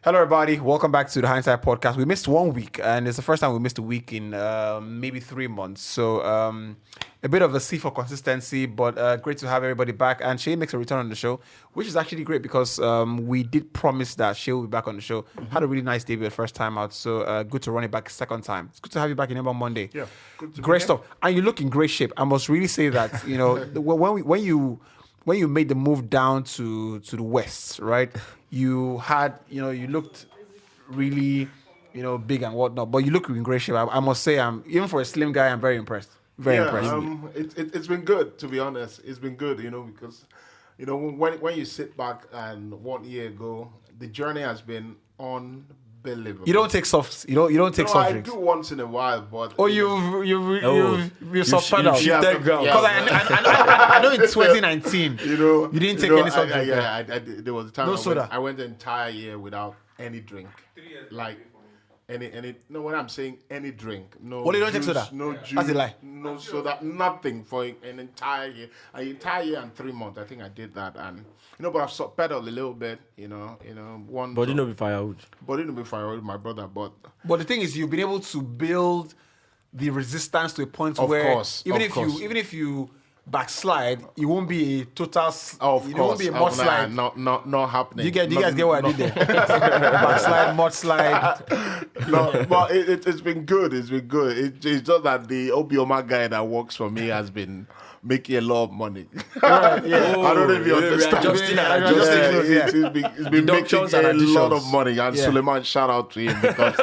Hello, everybody. Welcome back to the Hindsight Podcast. We missed 1 week, and it's the first time we missed a week in maybe 3 months. So a bit of a C for consistency, but great to have everybody back. And Shay makes a return on the show, which is actually great because we did promise that Shay will be back on the show. Had a really nice debut the first time out, so good to run it back second time. It's good to have you back in on Monday. Yeah, good to great stuff. And you look in great shape. I must really say that, you know, when you made the move down to the west, right? You had, you know, you looked really, you know, big and whatnot, but you look in great shape. I must say, even for a slim guy, I'm very impressed. Very impressed. It's been good, to be honest. It's been good, you know, because, you know, when you sit back and 1 year ago, the journey has been unbelievable. You don't take softs. You don't take soft drinks. I do once in a while, but you soft pedal. Yeah, Because I know in 2019, you didn't take any soft drink. Yeah, I did. There was a time No soda. I went the entire year without any drink, like any. No, when I'm saying any drink, no. Well, you don't take juice, soda. No juice. That's a lie. No soda. Nothing for an entire year. An entire year and 3 months. I think I did that, and you know, but I've soft pedaled a little bit. You know, one. Body no be firewood. Body no be firewood, my brother. But the thing is, you've been able to build the resistance to a point Of where course. even if you backslide, it won't be a total. Of it course, won't be a mud slide. not happening. You guys get what I did there? Backslide, mud slide. No, but it's been good. It's been good. It's just that the Obioma guy that works for me has been making a lot of money. Right, yeah. I don't know if you understand. It's It's been making a lot of money. And Suleiman, shout out to him because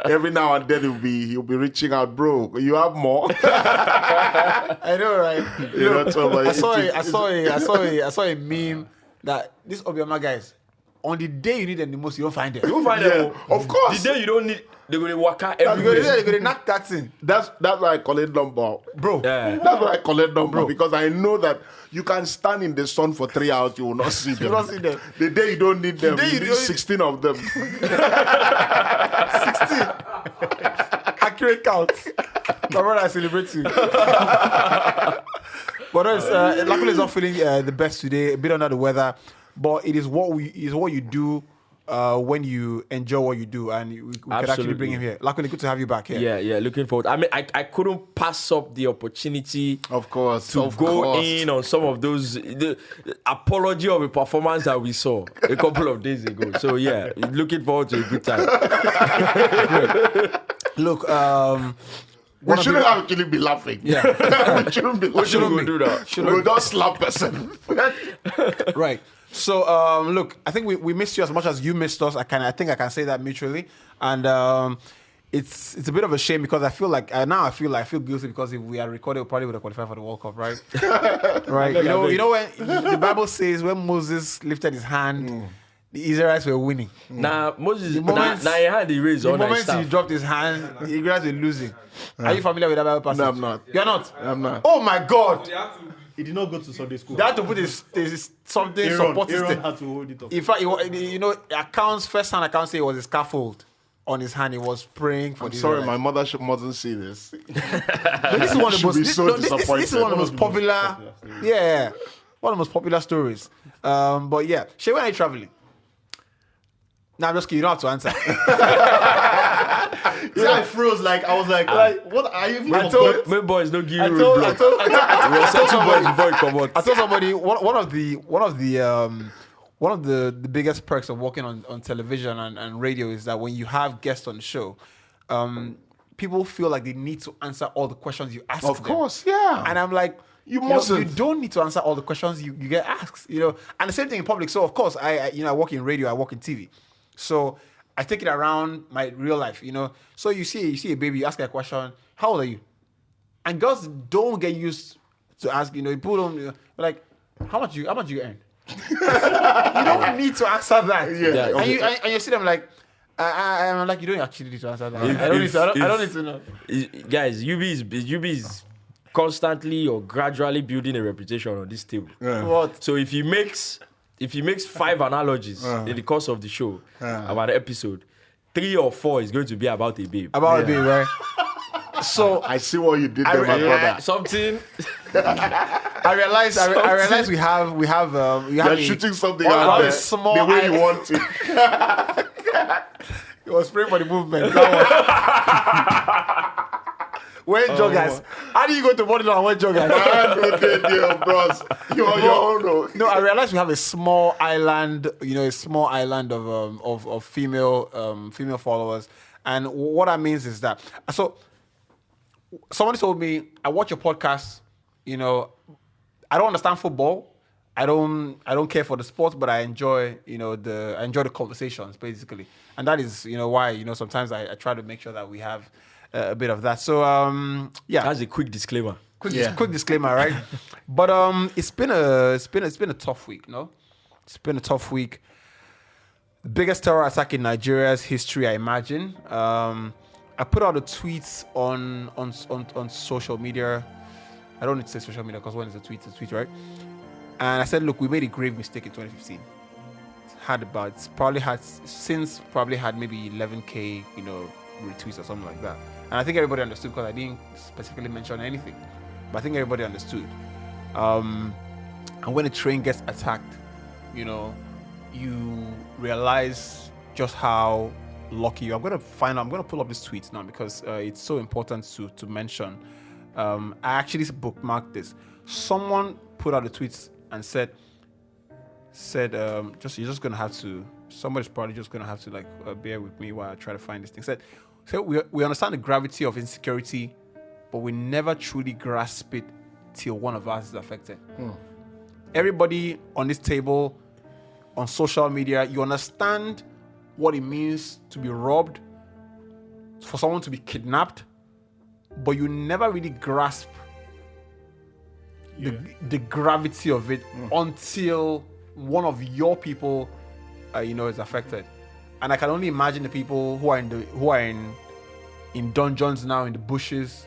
every now and then he'll be reaching out, bro. You have more. I know, right? You know, so, I saw a meme that these Obioma guys, on the day you need them the most, you don't find them. You find them. Of course. The day you don't need, they're going to work out They're everywhere. going to knock that thing. That's why I collect number, Bro. Yeah. That's why I collect number because I know that you can stand in the sun for 3 hours, you will not see them. You don't see them. The day you don't need them, The day you you need don't- 16 of them. 16. Accurate count. My brother, I celebrate you. But luckily he's not feeling the best today, a bit under the weather. But it is what you do when you enjoy what you do, and we could actually bring him here. Luckily, good to have you back here. Yeah, looking forward. I mean, I couldn't pass up the opportunity Of course. to go in on some of those, the apology of a performance that we saw a couple of days ago. So yeah, looking forward to a good time. Look, We shouldn't actually be laughing. Yeah. We shouldn't be laughing. We shouldn't do that. We'll just slap person. right. So, look, I think we missed you as much as you missed us. I think I can say that mutually, and it's a bit of a shame because I feel guilty because if we had recorded, we probably would have qualified for the World Cup, right? Right. You know when the Bible says when Moses lifted his hand, the Israelites were winning. Now Moses, The moment- now he had the raise The on moment stuff. he dropped his hand, the Israelites were losing. Are you familiar with that Bible passage? No, I'm not. You're not? I'm not. Oh my God! He did not go to Sunday school. They had to put something supporting. Aaron had to hold it up. In fact, first hand accounts say it was a scaffold on his hand. He was praying for I'm this. sorry, my mother mustn't see this. This is one of the Should most. be so This is one of the disappointed. most popular. Yeah, one of the most popular stories. But yeah, Shay, when are you traveling? Nah, I'm just kidding. You don't have to answer. See, I froze. Like I was like, what are you? I told- My boys don't give I you told a block. We were set two boys before you come out. I told somebody one of the biggest perks of working on television and radio is that when you have guests on the show, people feel like they need to answer all the questions you ask Of them. course, yeah. And I'm like, You you mustn't. don't need to answer all the questions you get asked. And the same thing in public. So of course, I work in radio, I work in TV, so I take it around my real life. So you see a baby, you ask her a question, how old are you? And girls don't get used to ask. People don't like, how much you earn? You don't need to answer that. Yeah. And you see them like, I'm like, you don't actually need to answer that. I don't need to know. Guys, UB is constantly or gradually building a reputation on this table. What? So if he makes 5 analogies in the course of the show about the episode, 3 or 4 is going to be about a babe. About a baby, right? So I see what you did there, my brother. Something. I realize we have You're shooting something one out there small the way eye- you want it. He was praying for the movement. That one. Wear joggers. How do you go to body and wear joggers? Man, no day there, bros. You're your own. No, I realize we have a small island. A small island of female followers, and what that means is that someone told me, I watch your podcast. I don't understand football. I don't care for the sport, but I enjoy the conversations basically, and that is why sometimes I try to make sure that we have a bit of that. So yeah, That's a quick disclaimer. quick disclaimer, right? But it's been a tough week, no? It's been a tough week. The biggest terror attack in Nigeria's history, I imagine. I put out a tweet on social media. I don't need to say social media because when it's a tweet, right? And I said, look, we made a grave mistake in 2015. It's probably had maybe 11K, retweets or something like that. And I think everybody understood because I didn't specifically mention anything. But I think everybody understood. And when a train gets attacked, you realize just how lucky you are. I'm going to pull up this tweet now because it's so important to mention. I actually bookmarked this. Someone put out a tweet and said you're just gonna have to. Somebody's probably just gonna have to bear with me while I try to find this thing. Said we understand the gravity of insecurity, but we never truly grasp it till one of us is affected. Everybody on this table, on social media, you understand what it means to be robbed, for someone to be kidnapped, but you never really grasp the gravity of it until one of your people, is affected. And I can only imagine the people who are in dungeons now, in the bushes,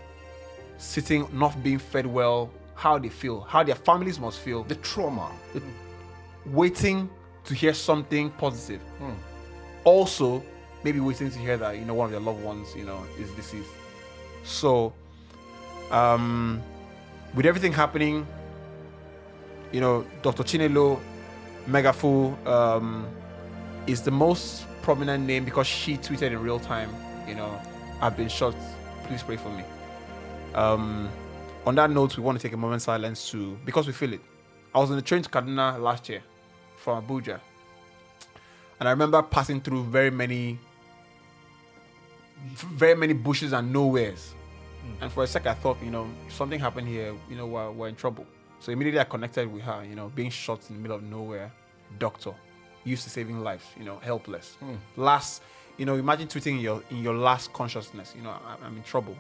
sitting, not being fed well, how they feel, how their families must feel, The trauma. waiting to hear something positive. Also, maybe waiting to hear that one of their loved ones is deceased. So, with everything happening, Dr. Chinelo Megafu is the most prominent name because she tweeted in real time, I've been shot, please pray for me. On that note, we want to take a moment's silence because we feel it. I was on the train to Kaduna last year from Abuja, and I remember passing through very many bushes and nowheres. And for a second, I thought, something happened here, we're in trouble. So immediately I connected with her, being shot in the middle of nowhere, doctor, used to saving lives, helpless. Last, imagine tweeting in your last consciousness, I'm in trouble,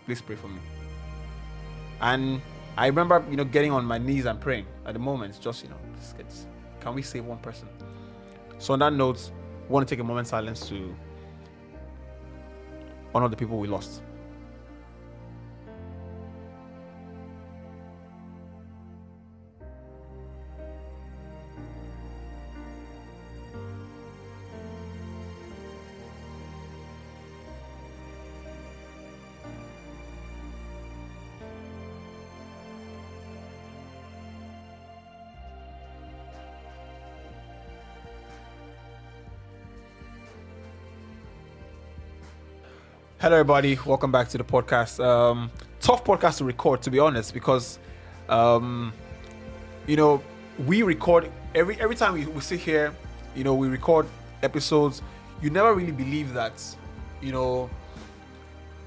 please pray for me. And I remember, getting on my knees and praying at the moment, just, can we save one person? So on that note, we want to take a moment's silence to honor the people we lost. Hello, everybody. Welcome back to the podcast. Tough podcast to record, to be honest, because, we record every time we sit here, we record episodes. You never really believe that,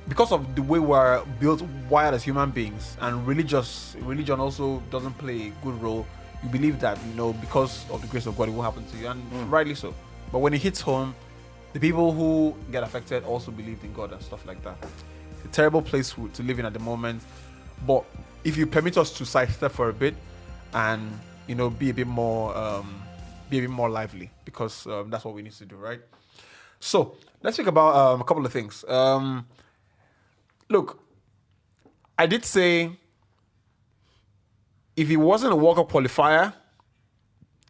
because of the way we're built, wired as human beings, and religion also doesn't play a good role. You believe that, because of the grace of God, it will happen to you, and rightly so. But when it hits home, the people who get affected also believed in God and stuff like that. It's a terrible place to live in at the moment. But if you permit us to sidestep for a bit and be a bit more lively, because that's what we need to do, right? So let's talk about a couple of things. Look, I did say if it wasn't a World Cup qualifier,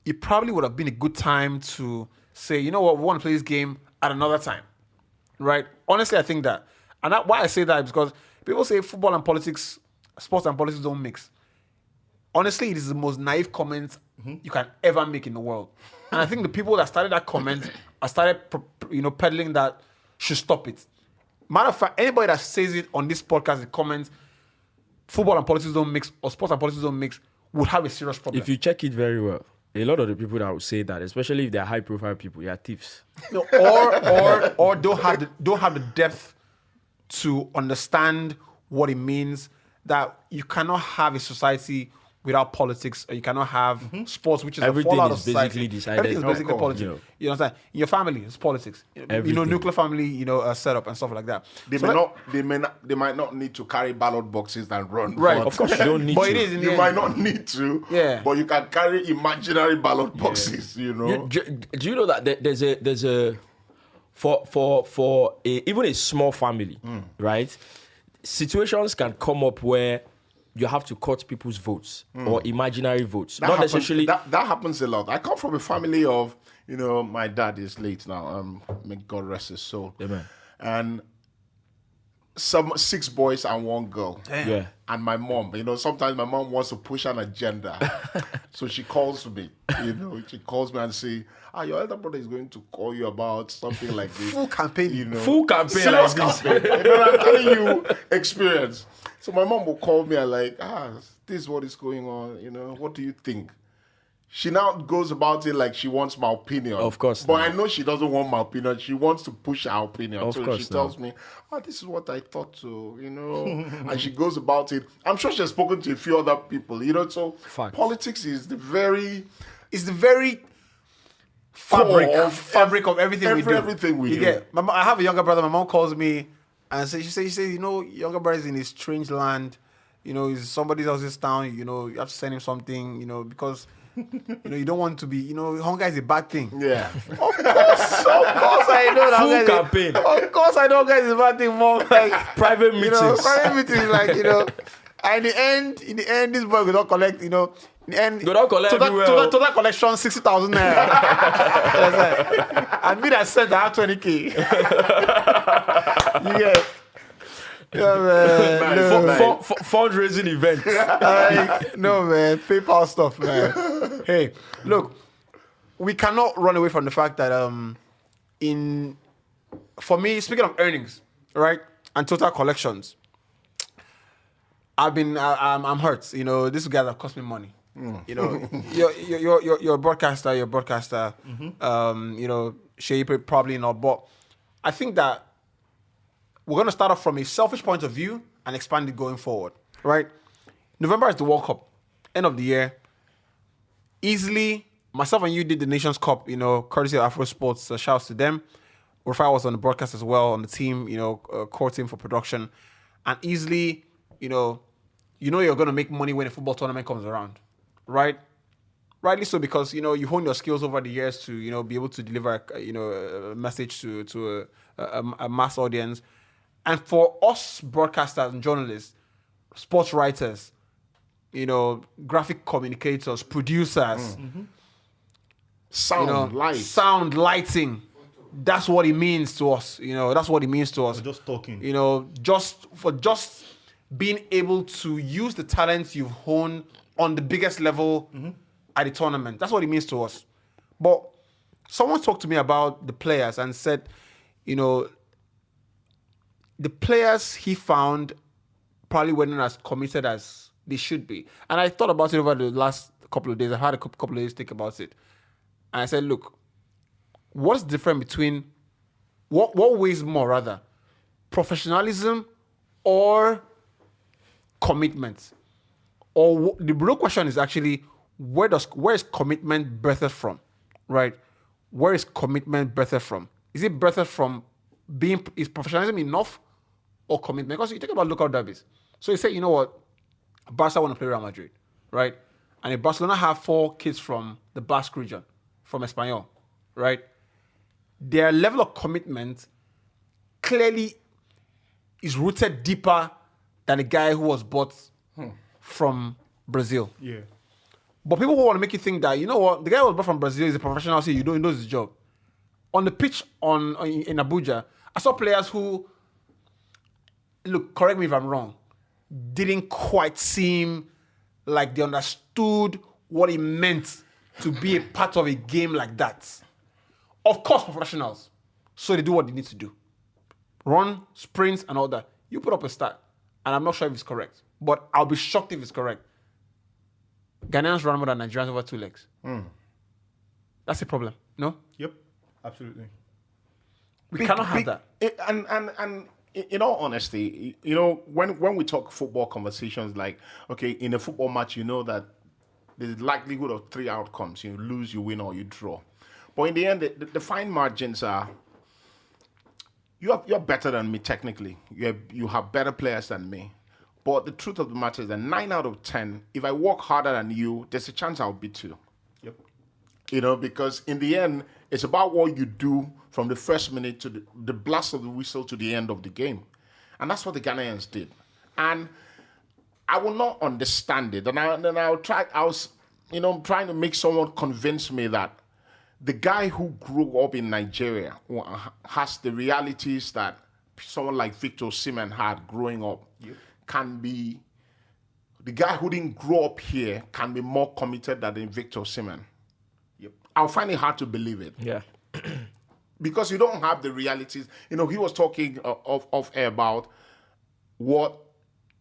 it probably would have been a good time to say, you know what, we want to play this game at another time, right? Honestly, I think that. And why I say that is because people say football and politics, sports and politics don't mix. honestly, it is the most naive comment you can ever make in the world. And I think the people that started that comment started, peddling that should stop it. Matter of fact, anybody that says it on this podcast, the comments, football and politics don't mix, or sports and politics don't mix, would have a serious problem. If you check it very well, a lot of the people that would say that, especially if they're high-profile people, they are thieves. No, or don't have the depth to understand what it means that you cannot have a society without politics, or you cannot have sports, which is Everything a fallout is of society. basically decided. Everything is basically Of course, politics. You understand? In your family, it's politics. Everything. Nuclear family, setup and stuff like that. They might not need to carry ballot boxes and run. Right, but Of course, you don't need But to. it is in the You end. might not need to. Yeah. But you can carry imaginary ballot boxes. Do you know that there's a for even a small family, right? Situations can come up where you have to cut people's votes or imaginary votes. That Not happens, necessarily. that happens a lot. I come from a family of, my dad is late now. May God rest his soul. Amen. And 6 boys and 1 girl. Yeah. And my mom, sometimes my mom wants to push an agenda. So she calls me, she calls me and say, your elder brother is going to call you about something like this. Full campaign. Full campaign Serious like this. campaign. I'm telling you, experience. So my mom will call me and this is what is going on. What do you think? She now goes about it like she wants my opinion. Of course But not. I know she doesn't want my opinion. She wants to push her opinion. Of so course she tells me, this is what I thought too, and she goes about it. I'm sure she's spoken to a few other people, so Facts. politics is the very fabric core of everything we do. everything we You do. get. I have a younger brother. My mom calls me and she says, younger brother is in a strange land. He's somebody else's town. You have to send him something. Because you don't want to be. Hunger is a bad thing. Yeah. Of course I know that. Full hunger is campaign. Of course I know hunger is a bad thing, mom. Like Private meetings. private meetings, and in the end, this boy will not collect. In the end, Go not collect everywhere. total collection 60,000 naira. And me that said that I have 20K. You get. Yeah, man. No, Fundraising event. no, man. PayPal stuff, man. Hey, look, we cannot run away from the fact that for me, speaking of earnings, right, and total collections, I'm hurt. These guys have cost me money. You're a broadcaster. Shay probably not, but I think that we're going to start off from a selfish point of view and expand it going forward, right? November is the World Cup, end of the year. Easily, myself and you did the Nations Cup, courtesy of Afro Sports. Shouts to them. Rafai was on the broadcast as well, on the team, core team for production. And easily, you're going to make money when a football tournament comes around, right? Rightly so, because, you hone your skills over the years to, be able to deliver, a message to a mass audience. And for us broadcasters and journalists, sports writers, graphic communicators, producers, Sound, light. sound, lighting, that's what it means to us. That's what it means to us. Just talking. Just being able to use the talents you've honed on the biggest level at the tournament. That's what it means to us. But someone talked to me about the players and said, the players he found probably weren't as committed as they should be. And I thought about it over the last couple of days. I had a couple of days to think about it. And I said, look, what's different between, what weighs more rather? Professionalism or commitment? Or the real question is actually, where is commitment birthed from? Right? Where is commitment birthed from? Is it birthed from is professionalism enough or commitment? Because you think about local derbies. So you say, you know what? Barca want to play Real Madrid, right? And if Barcelona have 4 kids from the Basque region, from Espanyol, right? Their level of commitment clearly is rooted deeper than a guy who was bought from Brazil. Yeah. But people who want to make you think that, you know what, the guy who was brought from Brazil is a professional, so he knows his job. On the pitch in Abuja, I saw players who, look, correct me if I'm wrong, didn't quite seem like they understood what it meant to be a part of a game like that. Of course, professionals. So they do what they need to do. Run, sprints, and all that. You put up a stat, and I'm not sure if it's correct, but I'll be shocked if it's correct. Ghanaians run more than Nigerians over 2 legs. That's a problem, no? Yep, absolutely. We cannot have that. And in all honesty, you know, when we talk football conversations, like, okay, in a football match, you know that there's likelihood of 3 outcomes. You lose, you win, or you draw. But in the end, the fine margins are, you're better than me technically. You have better players than me. But the truth of the matter is that 9 out of 10, if I work harder than you, there's a chance I'll beat you. Yep. You know, because in the end, it's about what you do from the first minute to the blast of the whistle to the end of the game. And that's what the Ghanaians did. And I will not understand it. And I was trying to make someone convince me that the guy who grew up in Nigeria has the realities that someone like Victor Osimhen had growing up. Yep. Can be, the guy who didn't grow up here can be more committed than Victor Osimhen. Yep. I'll find it hard to believe it. Yeah. Because you don't have the realities. You know, he was talking of air about what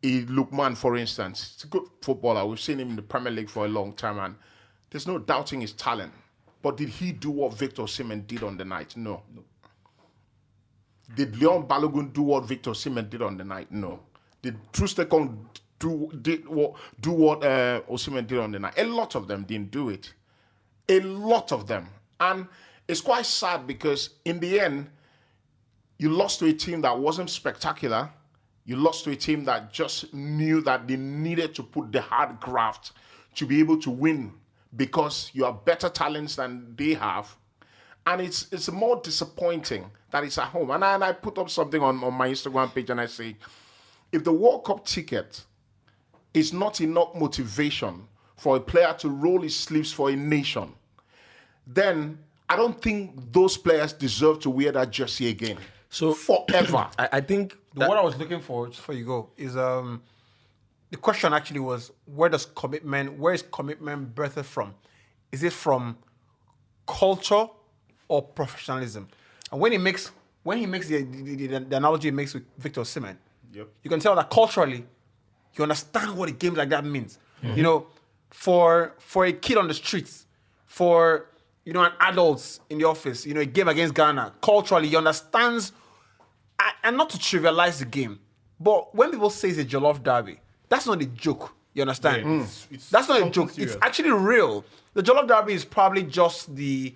Lukman, for instance. It's a good footballer. We've seen him in the Premier League for a long time, and there's no doubting his talent. But did he do what Victor Osimhen did on the night? No. Did Leon Balogun do what Victor Osimhen did on the night? No. Did Trustekong do what Osimhen did on the night? A lot of them didn't do it. A lot of them. And it's quite sad because in the end, you lost to a team that wasn't spectacular. You lost to a team that just knew that they needed to put the hard graft to be able to win because you have better talents than they have. And it's more disappointing that it's at home. And I put up something on my Instagram page and I say, if the World Cup ticket is not enough motivation for a player to roll his sleeves for a nation, then I don't think those players deserve to wear that jersey again. So forever. I think What I was looking for, just before you go, is the question actually was, where is commitment birthed from? Is it from culture or professionalism? And when he makes the analogy he makes with Victor Osimhen, Yep. you can tell that culturally, you understand what a game like that means. You know, for a kid on the streets, for an adult in the office, a game against Ghana, culturally, he understands, and not to trivialize the game, but when people say it's a Jollof derby, that's not a joke. You understand? Yeah, it's That's not a something joke. serious. It's actually real. The Jollof derby is probably just it's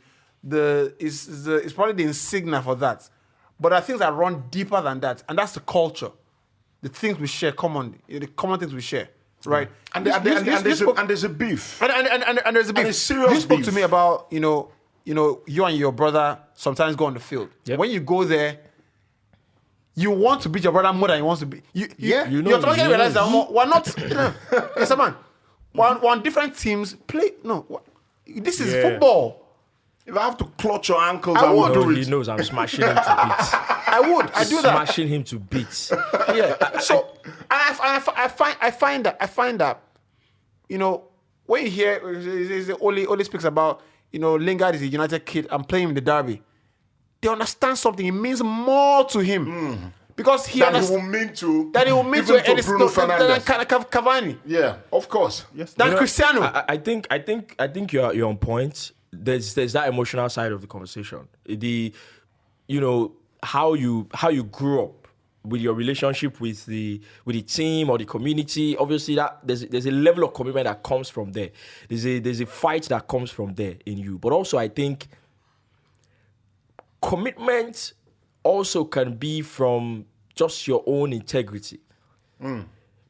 probably the insignia for that. But there are things that run deeper than that, and that's the culture. The things we share commonly, the common things we share, right? And there's a beef. And there's a beef. And it's serious You spoke beef. to me about, you and your brother sometimes go on the field. Yep. When you go there, you want to beat your brother more than he wants to beat. You're know, trying to you realize know. that we're not. Yes, man. One different teams play. No, this is football. If I have to clutch your ankles, I I will would. do he it. knows I'm smashing him to bits. I would. I do that. Smashing him to bits. Yeah. So I find that when you hear Oli speaks about Lingard is a United kid and playing in the derby, they understand something. It means more to him because he That he understands will mean to. that he will meet even to Bruno Fernandes. Cavani. Yeah, of course. Yes. Than Cristiano. I think you're on point. There's that emotional side of the conversation. How you grew up with your relationship with the team or the community. Obviously, that there's a level of commitment that comes from there. There's a fight that comes from there in you. But also, I think commitment also can be from just your own integrity.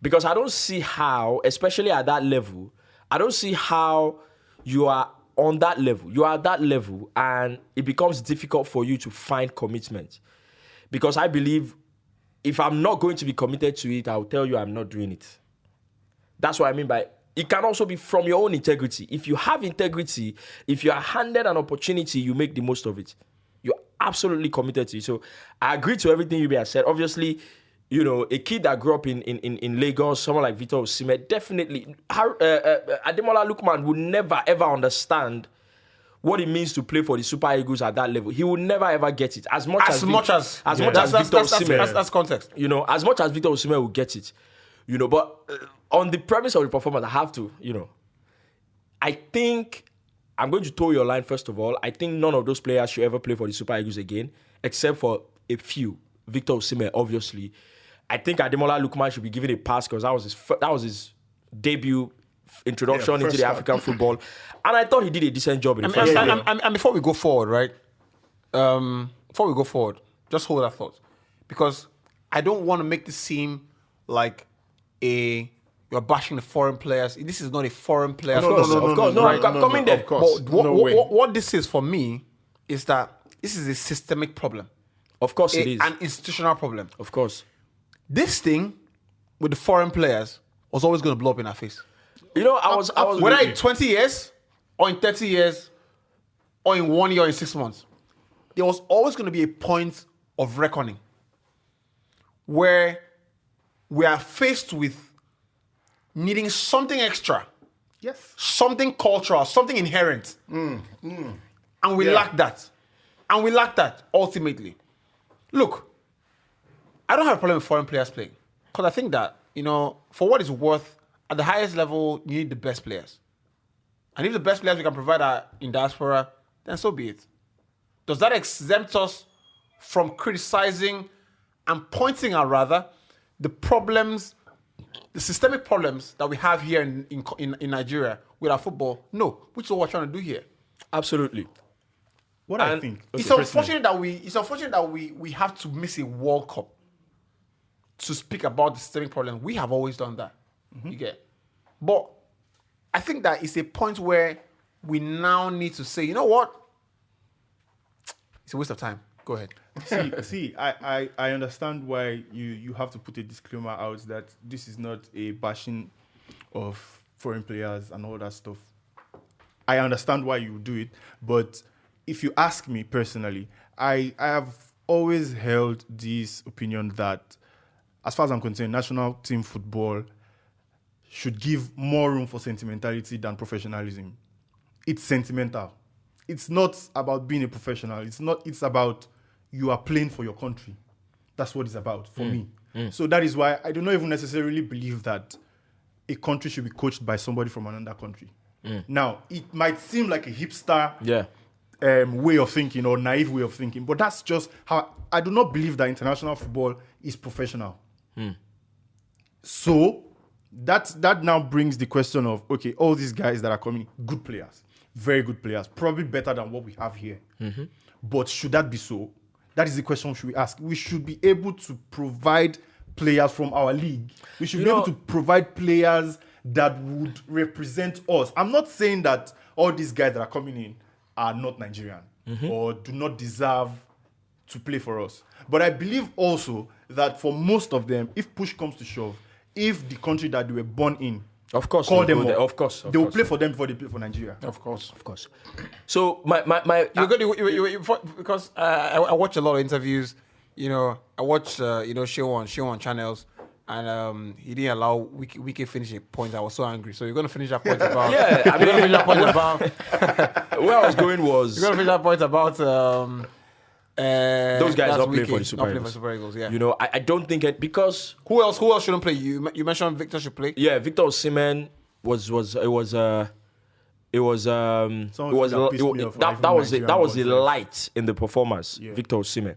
Because I don't see how, especially at that level, I don't see how you are on that level. You are at that level and it becomes difficult for you to find commitment. Because I believe if I'm not going to be committed to it, I'll tell you I'm not doing it. That's what I mean by it can also be from your own integrity. If you have integrity, if you are handed an opportunity, you make the most of it. You're absolutely committed to it. So I agree to everything you have said. Obviously, you know, a kid that grew up in Lagos, someone like Victor Osimhen, definitely, Ademola Lookman would never ever understand what it means to play for the Super Eagles at that level. He will never ever get it. As much as Victor Osimhen. That's context. You know, as much as Victor Osimhen will get it. You know, but on the premise of the performance, I have to, you know, I think I'm going to toe your line first of all. I think none of those players should ever play for the Super Eagles again, except for a few. Victor Osimhen, obviously. I think Ademola Lookman should be given a pass because that was his debut introduction into the African football, and I thought he did a decent job in the first time. And before we go forward, right? Just hold that thought, because I don't want to make this seem like you're bashing the foreign players. This is not a foreign player. Of course. I'm coming there. Of course. What this is for me is that this is a systemic problem. Of course it is. An institutional problem. Of course. This thing with the foreign players was always going to blow up in our face. You know, I was whether in 20 years or in 30 years or in 1 year or in 6 months, there was always going to be a point of reckoning where we are faced with needing something extra, something cultural, something inherent, and we lack that. And we lack that ultimately. Look, I don't have a problem with foreign players playing, because I think that, you know, for what it's worth, at the highest level, you need the best players. And if the best players we can provide are in diaspora, then so be it. Does that exempt us from criticizing and pointing out, rather, the problems, the systemic problems that we have here in Nigeria with our football? No, which is what we're trying to do here. absolutely. What I think. It's unfortunate that we have to miss a World Cup to speak about the systemic problem. We have always done that. You get, but I think that it's a point where we now need to say, you know what? It's a waste of time. Go ahead. See, I understand why you have to put a disclaimer out that this is not a bashing of foreign players and all that stuff. I understand why you do it, but if you ask me personally, I have always held this opinion that, as far as I'm concerned, national team football should give more room for sentimentality than professionalism. It's sentimental. It's not about being a professional. It's about you are playing for your country. That's what it's about for me. So that is why I do not even necessarily believe that a country should be coached by somebody from another country. Now, it might seem like a hipster way of thinking or naive way of thinking, but that's just how I do not believe that international football is professional. So that now brings the question of, okay, all these guys that are coming, good players, very good players, probably better than what we have here. But should that be so? That is the question we should ask. We should be able to provide players from our league. We should be able to provide players that would represent us. I'm not saying that all these guys that are coming in are not Nigerian or do not deserve to play for us. But I believe also that for most of them, if push comes to shove, if the country that they were born in, of course, call them up, of course, they will play for them before they play for Nigeria. Of course. So because I watch a lot of interviews. You know, I watch Shewon channels, and he didn't allow Wiki finish a point. I was so angry. So you're gonna finish that point about you're gonna finish that point about where I was going was you're gonna finish that point about those guys not playing for the Super Eagles. Yeah. You know, I don't think it, because who else shouldn't play? You mentioned Victor should play. Yeah, Victor Osimhen was the light in the performance. Yeah. Victor Osimhen.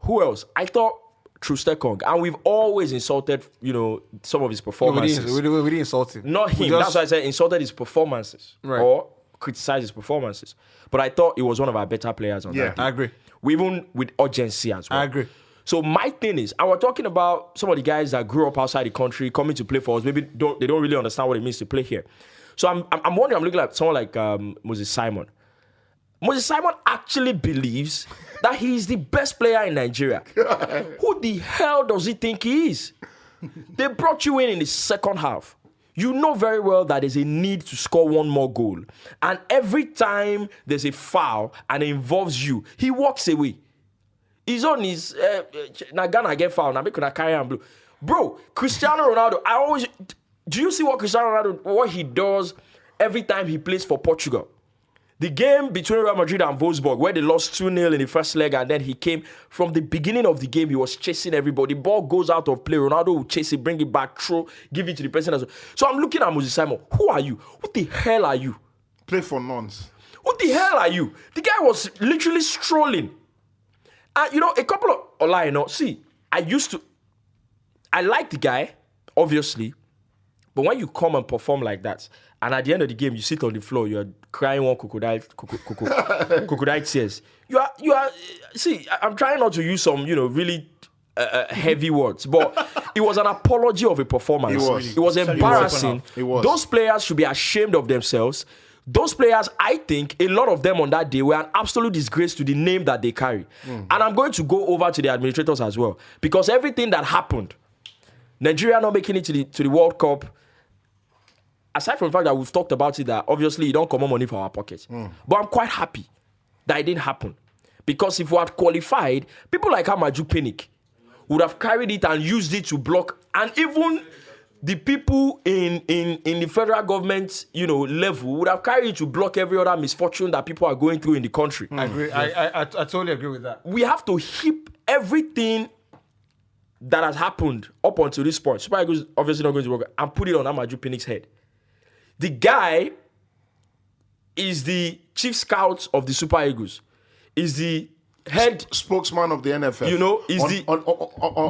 Who else? I thought Trustekong, and we've always insulted, you know, some of his performances. We didn't insult him. Not him. That's why I said insulted his performances, or criticized his performances. But I thought he was one of our better players on that team. I agree. Even with urgency as well. I agree. So my thing is, and we're talking about some of the guys that grew up outside the country coming to play for us. Maybe they don't really understand what it means to play here. So I'm wondering. I'm looking at someone like Moses Simon. Moses Simon actually believes that he is the best player in Nigeria. Who the hell does he think he is? They brought you in the second half. You know very well that there's a need to score one more goal. And every time there's a foul and it involves you, he walks away. His own is na Ghana get foul. Now make una carry and blue. Bro, Cristiano Ronaldo. Do you see what Cristiano Ronaldo, what he does every time he plays for Portugal? The game between Real Madrid and Wolfsburg, where they lost 2-0 in the first leg, and then he came from the beginning of the game, he was chasing everybody. Ball goes out of play. Ronaldo will chase it, bring it back, throw, give it to the person. So I'm looking at Moses Simon. Who are you? What the hell are you? Play for nonce. What the hell are you? The guy was literally strolling. And a couple of see, I like the guy, obviously, but when you come and perform like that, and at the end of the game, you sit on the floor, you're crying one crocodile tears. You are. See, I'm trying not to use some, really heavy words, but it was an apology of a performance. It was embarrassing. It was. Those players should be ashamed of themselves. Those players, I think, a lot of them on that day were an absolute disgrace to the name that they carry. And I'm going to go over to the administrators as well, because everything that happened, Nigeria not making it to the World Cup, aside from the fact that we've talked about it, that obviously you don't come on money for our pockets. But I'm quite happy that it didn't happen. Because if we had qualified, people like Amaju Pinnick would have carried it and used it to block, and even the people in the federal government, level would have carried it to block every other misfortune that people are going through in the country. I agree. I totally agree with that. We have to heap everything that has happened up until this point. Super Eagles obviously not going to work, and put it on Amaju Pinnick's head. The guy is the chief scout of the Super Eagles. Is the head spokesman of the NFL. Is the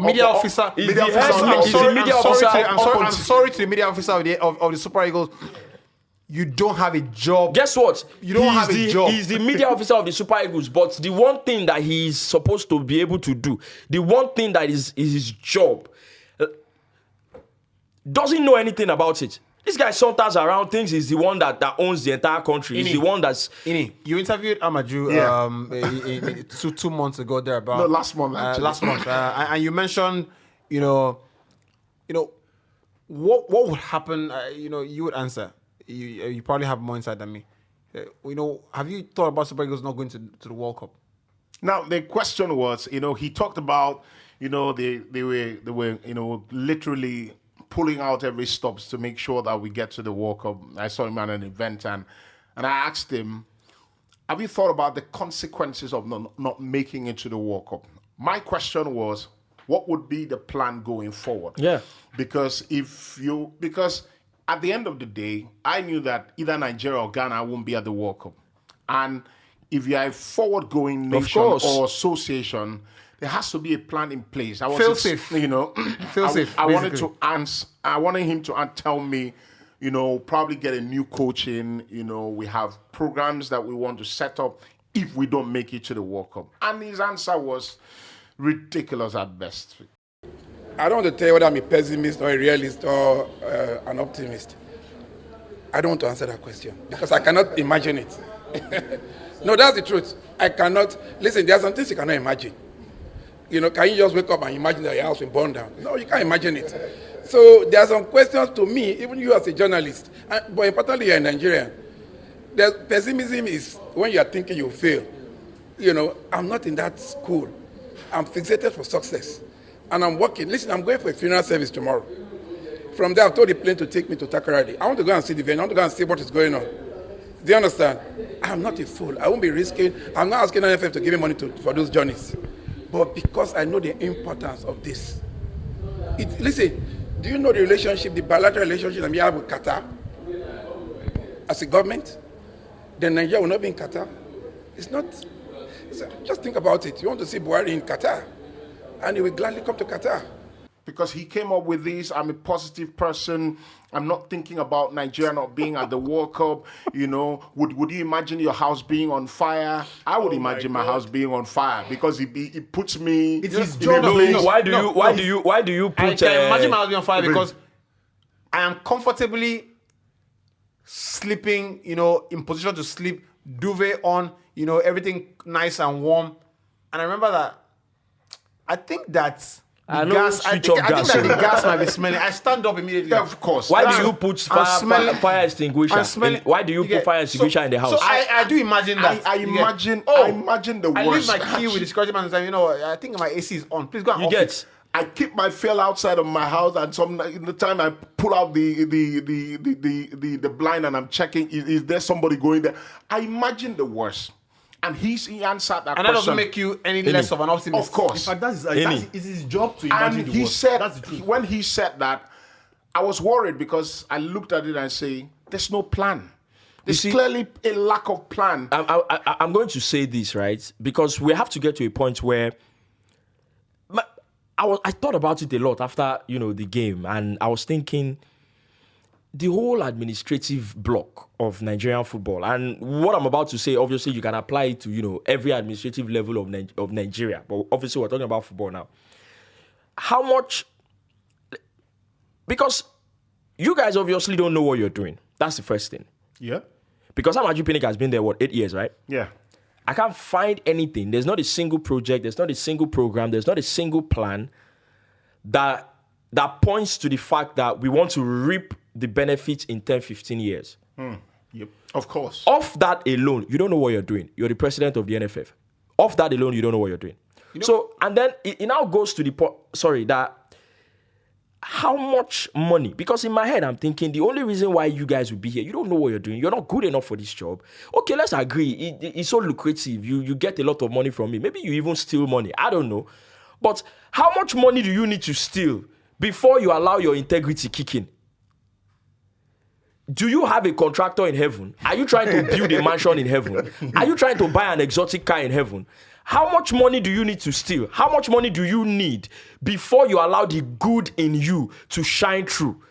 media officer. I'm sorry to the media officer of the Super Eagles. You don't have a job. Guess what? You don't have a job. He's the media officer of the Super Eagles, but the one thing that he's supposed to be able to do, the one thing that is his job, doesn't know anything about it. This guy saunters around, thinks he's the one that owns the entire country. He's the one that's... you interviewed Amaju 2 months ago there about... No, last month. And you mentioned, what would happen, you would answer. You probably have more insight than me. Have you thought about Super Eagles not going to the World Cup? Now, the question was, he talked about, they were literally pulling out every stops to make sure that we get to the World Cup. I saw him at an event and I asked him, have you thought about the consequences of not making it to the World Cup? My question was, what would be the plan going forward? Yeah. Because at the end of the day, I knew that either Nigeria or Ghana won't be at the World Cup. And if you are a forward-going nation or association, there has to be a plan in place. Feel safe. I wanted him to tell me, probably get a new coach in. We have programs that we want to set up if we don't make it to the World Cup. And his answer was ridiculous at best. I don't want to tell you whether I'm a pessimist or a realist or an optimist. I don't want to answer that question because I cannot imagine it. No, that's the truth. I cannot. Listen, there are some things you cannot imagine. Can you just wake up and imagine that your house will burn down? No, you can't imagine it. So there are some questions to me, even you as a journalist, but importantly, you're a Nigerian. Pessimism is when you are thinking you fail. I'm not in that school. I'm fixated for success. And I'm working. Listen, I'm going for a funeral service tomorrow. From there, I've told the plane to take me to Takoradi. I want to go and see the venue. I want to go and see what is going on. Do you understand? I'm not a fool. I won't be risking. I'm not asking NFF to give me money for those journeys. But because I know the importance of this. Listen, do you know the bilateral relationship that we have with Qatar? As a government? Then Nigeria will not be in Qatar. Just think about it. You want to see Buhari in Qatar, and he will gladly come to Qatar. Because he came up with this, I'm a positive person. I'm not thinking about Nigeria not being at the World Cup. Would you imagine your house being on fire? I would imagine my house being on fire because it puts me. It's his job. Why do you put? I can imagine my house being on fire because I am comfortably sleeping. In position to sleep, duvet on. Everything nice and warm. And I remember that. I think that I know gas. I switch think, off I think gas. that the gas might be smelling. I stand up immediately. Yeah, of course. Why I'm do you put smelling- fire extinguisher? I'm smelling- Why do you get- put fire extinguisher in the house? So I do imagine that. I You get- imagine the I leave worst. my key with the security man and say, you know, I think my AC is on. Please go and you off get it. I keep my file outside of my house, and in the time I pull out the blind and I'm checking, is there somebody going there? I imagine the worst, and he answered that And that question. doesn't make you any less of an optimist. Of course. In fact, that's Any. it's his job to imagine And the he worst. said, That's the truth. when he said that, I was worried because I looked at it and say, there's no plan. There's see- clearly a lack of plan. I'm going to say this, right? Because we have to get to a point where I thought about it a lot after, the game, and I was thinking the whole administrative block of Nigerian football, and what I'm about to say, obviously you can apply it to, every administrative level of Nigeria, but obviously we're talking about football now. How much, because you guys obviously don't know what you're doing. That's the first thing. Yeah. Because Amaju Pinnick has been there, 8 years, right? Yeah. I can't find anything. There's not a single project. There's not a single program. There's not a single plan that points to the fact that we want to reap the benefits in 10, 15 years. Yep. Of course. Off that alone, you don't know what you're doing. You're the president of the NFF. Off that alone, you don't know what you're doing. So, and then it now goes to the point, that how much money? Because in my head, I'm thinking the only reason why you guys will be here, you don't know what you're doing. You're not good enough for this job. Okay, let's agree. It's so lucrative. You get a lot of money from it. Maybe you even steal money. I don't know. But how much money do you need to steal before you allow your integrity kick in? Do you have a contractor in heaven? Are you trying to build a mansion in heaven? Are you trying to buy an exotic car in heaven? How much money do you need to steal? How much money do you need before you allow the good in you to shine through?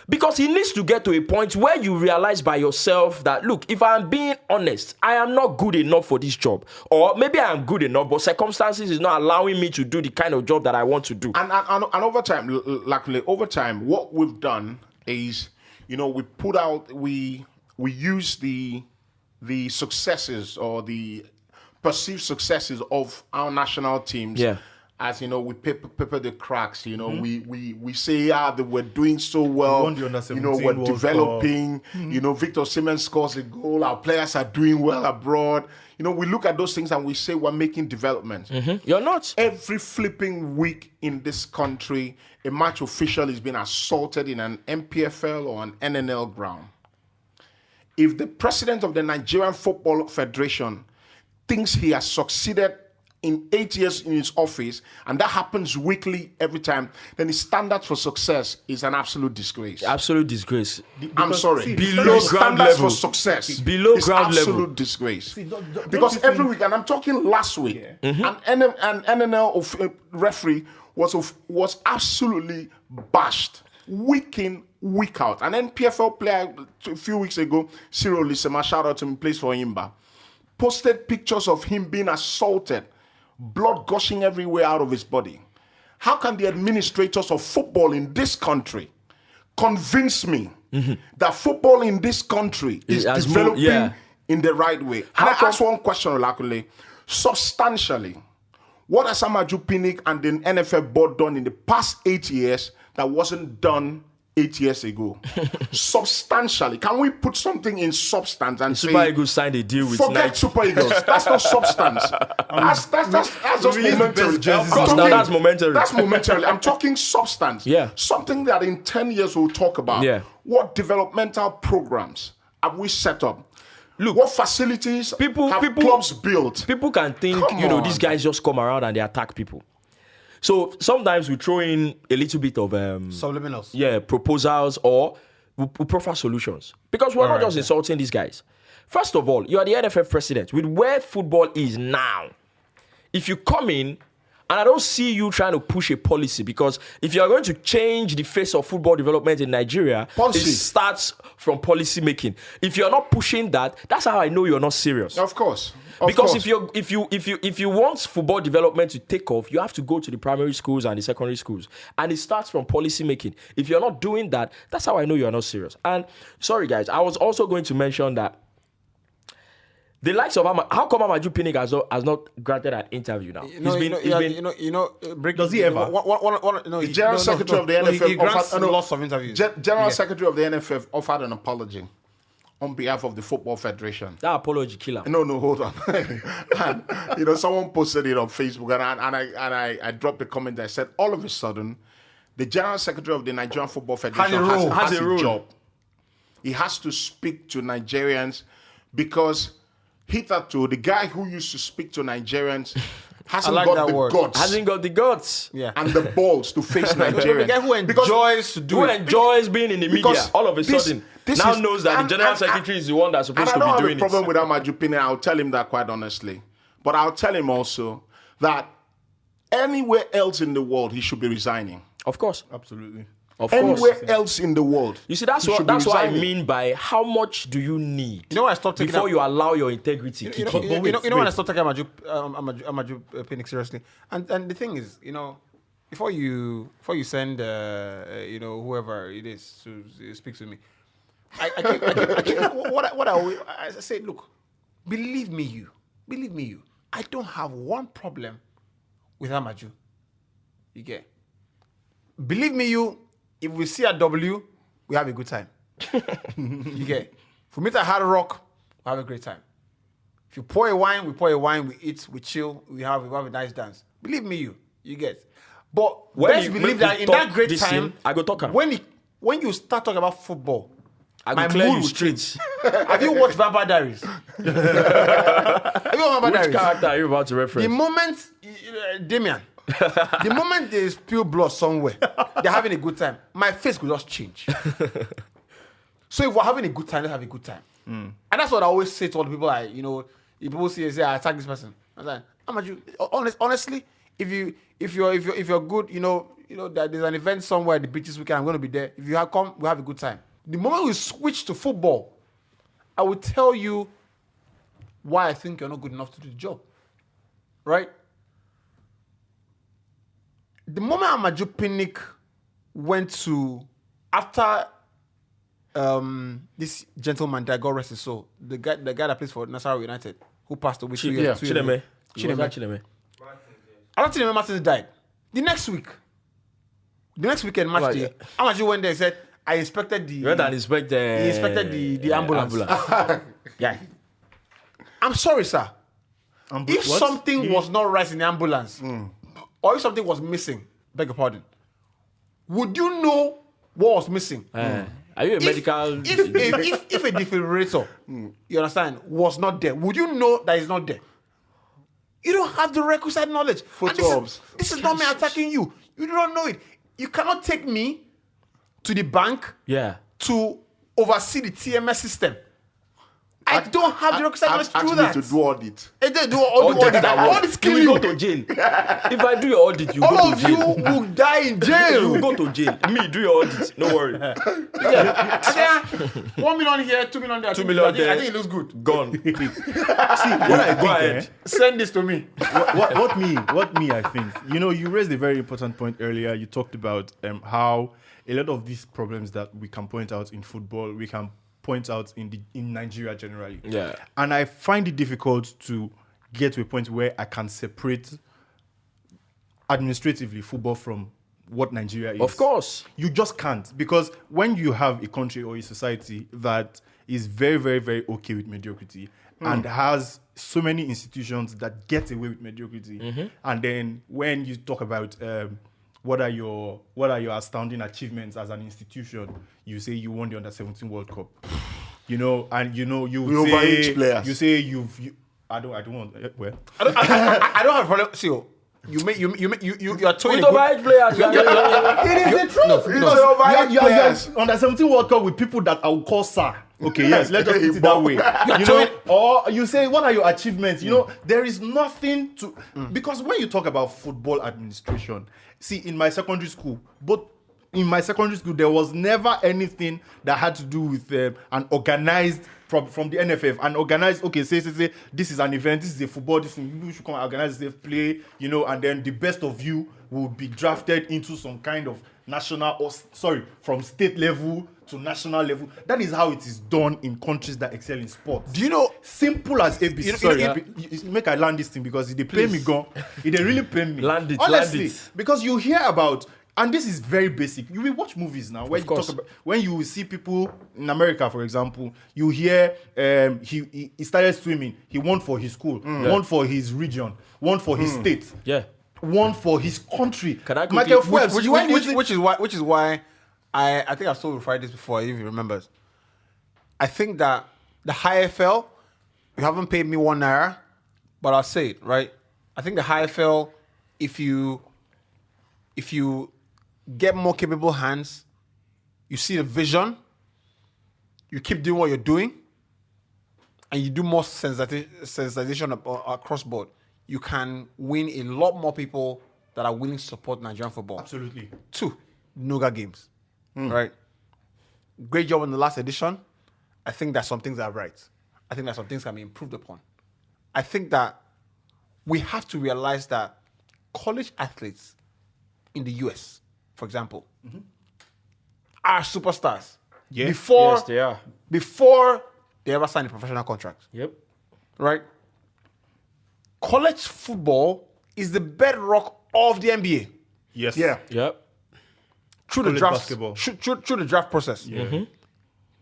Because it needs to get to a point where you realize by yourself that, look, if I'm being honest, I am not good enough for this job. Or maybe I am good enough, but circumstances is not allowing me to do the kind of job that I want to do. And over time, luckily, what we've done is, we use the successes or the perceived successes of our national teams. Yeah. As we paper the cracks, we say that we're doing so well. won the under-17 we're World developing. Victor Osimhen scores a goal. Our players are doing well abroad. We look at those things and we say we're making developments. You're not. Every flipping week in this country, a match official is being assaulted in an MPFL or an NNL ground. If the president of the Nigerian Football Federation thinks he has succeeded in 8 years in his office, and that happens weekly every time, then his standard for success is an absolute disgrace. Absolute disgrace. I'm sorry. Below His ground standards level. for success Below is ground level. absolute disgrace. Don't Because you every think- week, and I'm talking last week, an NNL referee was absolutely bashed week in, week out. An NPFL player a few weeks ago, Cyril Lisema, shout out to him, plays for Imba, posted pictures of him being assaulted, blood gushing everywhere out of his body. How can the administrators of football in this country convince me that football in this country is It has developing moved, yeah. in the right way? And I ask one question, Olakule. Substantially, what has Amaju Pinnick and the NFF board done in the past 8 years that wasn't done 8 years ago? Substantially. Can we put something in substance and Super say, Eagles signed a deal with forget Nike. Super Eagles? That's not substance. That's just release the best momentary. jerseys Of course, now that's momentary. That's momentary. I'm talking substance. Yeah. Something that in 10 years we'll talk about. Yeah. What developmental programs have we set up? Look, what facilities people- have clubs built? People can think, Come on. these guys just come around and they attack people. So sometimes we throw in a little bit of Subliminals. proposals, or we prefer solutions. Because we're not just insulting these guys. First of all, you are the NFF president. With where football is now, if you come in, and I don't see you trying to push a policy, because if you are going to change the face of football development in Nigeria, Policy. it starts from policy making. If you're not pushing that, that's how I know you're not serious. Of course. Because if you want football development to take off, you have to go to the primary schools and the secondary schools, and it starts from policy making. If you're not doing that, that's how I know you're not serious. And sorry guys, I was also going to mention that The likes of how come Amaju Pinnick has not granted an interview now? Does he ever? The General Secretary of the NFF he grants offered lots of interviews. General Secretary of the NFF offered an apology on behalf of the Football Federation. That apology killer. No, hold on. And, someone posted it on Facebook, and I dropped a comment that said, all of a sudden, the General Secretary of the Nigerian Football Federation has a job. He has to speak to Nigerians because hitherto, the guy who used to speak to Nigerians hasn't got the guts. Hasn't got the guts. Yeah. And the balls to face Nigerians. The guy who enjoys being in the media, all of a sudden, knows that the General Secretary is the one that's supposed to be doing it. I don't have a problem with Amaju Pinnick. I'll tell him that quite honestly. But I'll tell him also that anywhere else in the world, he should be resigning. Of course. Absolutely. Anywhere else in the world. You see, that's what I mean by how much do you need I stopped taking before you allow your integrity to kick in. When I stopped taking Amaju Pinnick seriously, and the thing is, before you send whoever it is to speak to me, I say, look, believe me, you, I don't have one problem with Amaju. You get? Believe me, you. If we see a W, we have a good time. You get? If we meet at Hard Rock, we have a great time. If you pour a wine, we eat, we chill, we have a nice dance. Believe me, you get? But best believe that in that great time, I go talk. When you start talking about football, I go clear you straight. Have you watched Vampire Diaries? Have you watched Vampire Diaries? Which character are you about to reference? The moment, Damien. The moment there is pure blood somewhere, they're having a good time. My face could just change. So if we're having a good time, let's have a good time. And that's what I always say to all the people. If people say I attack this person, I'm like, honestly, if you're good, that there's an event somewhere at the beach this weekend, I'm going to be there. If you have come, we'll have a good time. The moment we switch to football, I will tell you why I think you're not good enough to do the job. Right? The moment Amaju Pinnick went to, after this gentleman that God rest his soul, the guy that plays for Nasarawa United, who passed away 2 years ago. Chideme. After Chideme Martins died, the next weekend match day, Amaju went there and said, I inspected the... You went and inspected... He inspected the ambulance. Yeah. I'm sorry, sir. If something was not right in the ambulance... or if something was missing, beg your pardon, would you know what was missing? Are you a medical... If a defibrillator, you understand, was not there, would you know that it's not there? You don't have the requisite knowledge. This is not me attacking you. You do not know it. You cannot take me to the bank to oversee the TMS system. I don't have the requisite knowledge to do that. To do audit. Do audit. Audit kill you. You will go to jail. If I do your audit, you go to jail. All of you will die in jail. You will go to jail. Me, do your audit. No worry. Yeah. 1 million here, 2 million there. 2 million there. I think it looks good. Gone. See, what I think, send this to me. What me, I think. You raised a very important point earlier. You talked about how a lot of these problems that we can point out in football, we can point out in Nigeria generally. Yeah. And I find it difficult to get to a point where I can separate administratively football from what Nigeria is. Of course. You just can't, because when you have a country or a society that is very, very, very okay with mediocrity and has so many institutions that get away with mediocrity, and then when you talk about what are your astounding achievements as an institution, you say you won the Under-17 World Cup, you say I don't want I don't have a problem. See, you are throwing overage players. It is the truth. You are Under-17 World Cup with people that I will call sir. Okay, yes, let's just put it that way. Or you say, what are your achievements? There is nothing to... Because when you talk about football administration, see, in my secondary school, there was never anything that had to do with an organized... From the NFF, and organized, say, this is an event, this is a football, you should come and organize this play, and then the best of you will be drafted into some kind of from state level to national level. That is how it is done in countries that excel in sports. Do you know? Simple as ABC. Make I land this thing because if they pay me gone, if they really pay me. Land it, honestly, land it. because you hear about, and this is very basic. You will watch movies now where when you see people in America, for example, you hear he started swimming. He won for his school, won for his region, won for his state, won for his country. Can I Michael Phelps, which is why I think I've told you Friday this before, if you remember. I think that the IFL, you haven't paid me 1 naira, but I'll say it, right? I think the IFL, if you get more capable hands, you see the vision, you keep doing what you're doing, and you do more sensitization across board, you can win a lot more people that are willing to support Nigerian football. Absolutely. 2, Nuga games, right? Great job in the last edition. I think that some things are right. I think that some things can be improved upon. I think that we have to realize that college athletes in the US, for example, are superstars. Yeah. Yes, they are. Before they ever sign a professional contract. Yep. Right? College football is the bedrock of the NBA. Yes. Yeah. Yep. Through the College draft, basketball. through the draft process.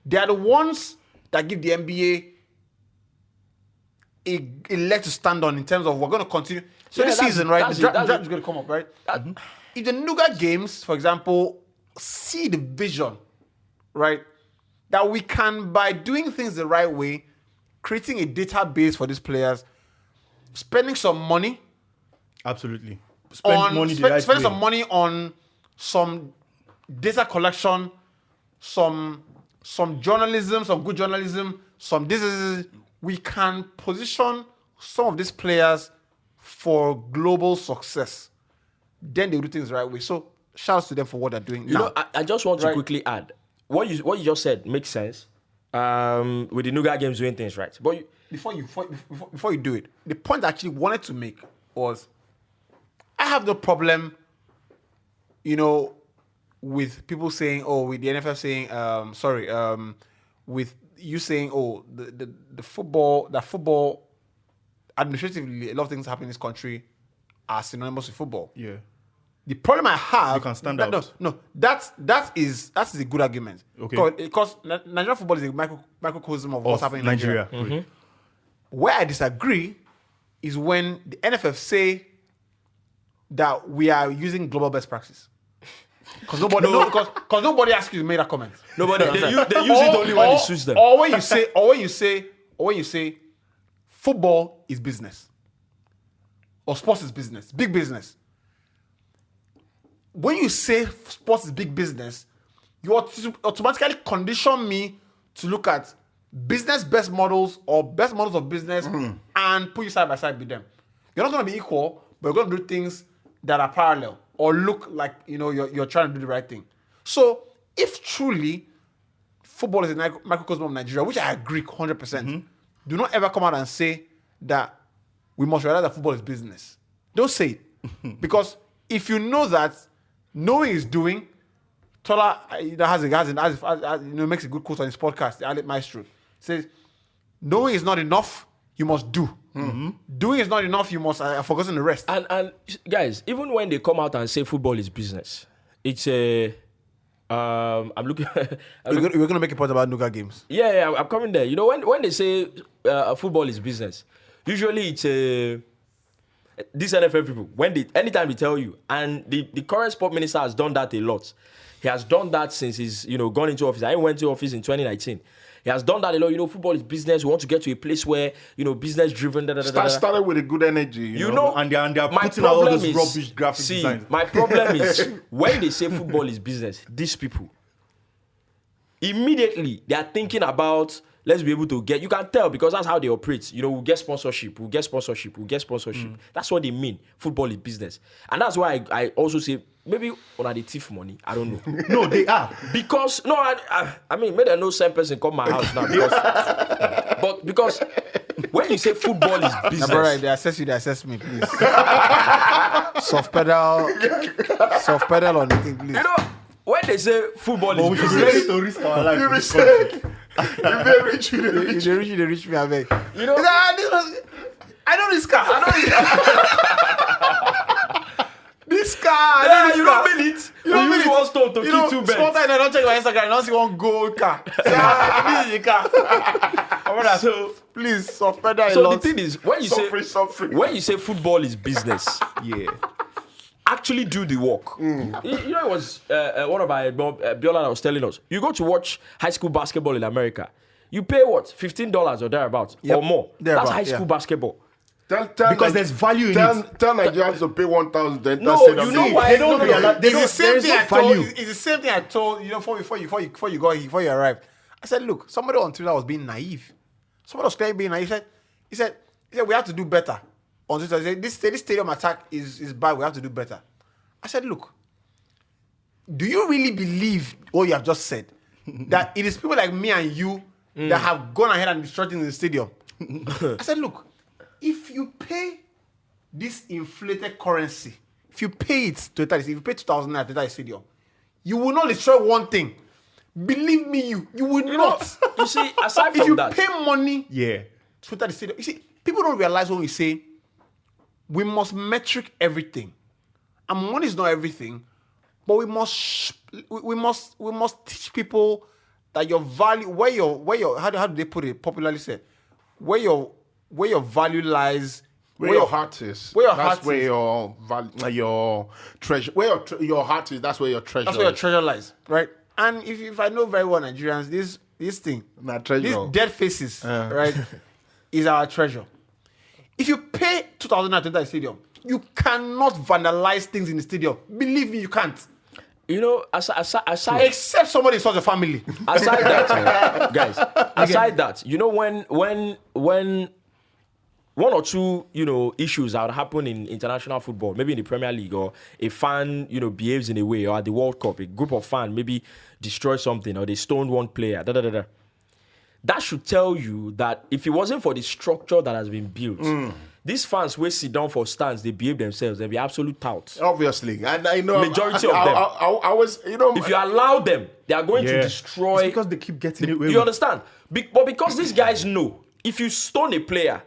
They are the ones that give the NBA a leg to stand on in terms of we're going to continue. So Yeah, this that's- season, right? that's The it, that's draft it. is going to come up, right? If the Nuga games, for example, see the vision, right? That we can, by doing things the right way, creating a database for these players, spending some money Absolutely. Spending some money on some data collection, some journalism, some good journalism, we can position some of these players for global success. Then they do things the right way. So shout out to them for what they're doing You now. know, I just want to quickly add what you just said makes sense. With the Nuga games doing things right, but Before you do it, the point I actually wanted to make was I have no problem, with people saying, with the NFL saying, with you saying, the football, administratively, a lot of things happen in this country are synonymous with football. Yeah. The problem I have, You can stand out. No, that is a good argument. Okay. Because Nigerian football is a microcosm of what's happening in Nigeria. Great. Where I disagree is when the NFF say that we are using global best practice. Because nobody asked you to make that comment. nobody they use it only when it suits them. Or when you say football is business. Or sports is business. Big business. When you say sports is big business, you automatically condition me to look at business best models or best models of business and put you side by side with them. You're not going to be equal, but you're going to do things that are parallel or look like you're trying to do the right thing. So if truly football is a microcosm of Nigeria, which I agree 100%, do not ever come out and say that we must realize that football is business. Don't say it. Because if you know that, knowing is doing, Tola makes a good quote on his podcast, the Alec Maestro. Says, knowing is not enough, you must do. Doing is not enough, you must focus on the rest. And guys, even when they come out and say football is business, it's a. I'm looking. We're going to make a point about Nuga games. Yeah, I'm coming there. You know, when they say football is business, usually it's a. These NFL people, anytime they tell you, and the current sport minister has done that a lot. He has done that since he's gone into office. I went to office in 2019. He has done that a lot. Football is business. We want to get to a place where business driven. Started with a good energy. And they're putting out all those rubbish graphic designs. My problem is when they say football is business, these people immediately they are thinking about, let's be able to get, you can tell because that's how they operate. We'll get sponsorship. That's what they mean. Football is business. And that's why I also say, maybe on the thief money. I don't know. No, they are. Because, I mean, maybe no same person come my house now. Because when you say football is business. Bro, right, they assess me, please. Soft pedal on the thing, please. when they say football But we is should be business, ready to risk our life. You for be this country. saying, if they reach you, they reach you. They reach me, I beg. you know, I know this car. I know this car. yeah, you don't mean it. You use one stone to kill two Small birds. time I don't check my Instagram. I don't see one gold car. This is the car. So please suspend that. So the thing is, when you say Suffering. football is business, Yeah. actually do the work. You know, it was one of our Biola that was telling us. You go to watch high school basketball in America. You pay what, $15 or thereabouts or more. Thereabout, That's high school basketball. Because there's value in it. Tell Nigerians to pay 1,000 to enter No, stadium. you know See, why? They don't realize. It's the same thing I told. value. It's the same thing I told you know before you arrived. I said, look, somebody on Twitter was being naive. Somebody was clearly being naive. He said we have to do better. On Twitter, he said, this stadium attack is bad. We have to do better. I said, look, do you really believe what you have just said? That it is people like me and you that have gone ahead and destroyed things in the stadium? I said, look, if you pay this inflated currency, if you pay it to enter, if you pay 2,000 naira to enter the stadium, you will not destroy one thing. Believe me, you will not. You see, aside If from you that, pay money Yeah. to enter the stadium, you see, people don't realize when we say we must metric everything, and money is not everything, but we must teach people that your value, where your how do they put it popularly said, where your value lies. Where your heart is. Where your that's heart where is. your treasure. Where your heart is. That's where your treasure. That's where your is. treasure lies, right? And if I know very well Nigerians, this thing, Na treasure. these dead faces, right, is our treasure. If you pay 2,000 naira to enter the stadium, you cannot vandalize things in the stadium. Believe me, you can't. you know, aside Except somebody insult your family. aside that, guys, aside that, you know, when one or two, you know, issues that happen in international football, maybe in the Premier League, or a fan, you know, behaves in a way, or at the World Cup, a group of fans maybe destroy something, or they stoned one player, that should tell you that if it wasn't for the structure that has been built, these fans will sit down for stands, they behave themselves, they'll be absolute touts. Obviously, and I know Majority of them. I was, you know, If you allow them, they are going to destroy. It's because they keep getting it. You understand? But because these guys know, if you stone a player,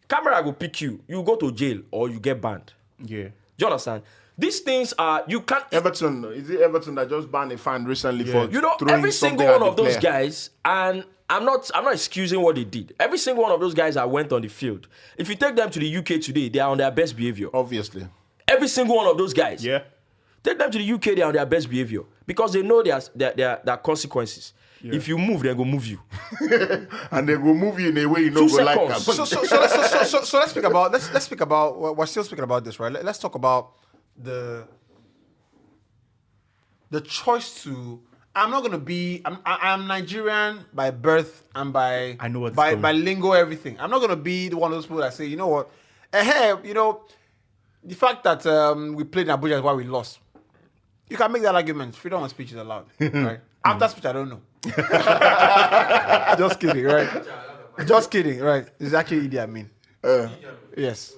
camera will pick you. You go to jail or you get banned. Yeah. Do you understand? These things are, you can't. Everton. Is it Everton that just banned a fan recently for You know, throwing every something single at one the of those player? guys, and I'm not excusing what they did. Every single one of those guys that went on the field, if you take them to the UK today, they are on their best behavior. Obviously. Every single one of those guys. Yeah. Take them to the UK, they are on their best behavior because they know there are consequences. Yeah. If you move, they're gonna move you. And they will move you in a way you know 2 go like seconds. that. So let's speak about let's speak about. We're still speaking about this, right? Let's talk about the choice to. I'm not gonna be. I'm Nigerian by birth and by I know what's by coming. lingo, everything. I'm not gonna be the one of those people that say, you know what, hey, you know, the fact that we played in Abuja is why we lost. You can make that argument. Freedom of speech is allowed, right? After speech, I don't know. Just kidding, right? Just kidding, right? It's actually Idi Amin. Yes.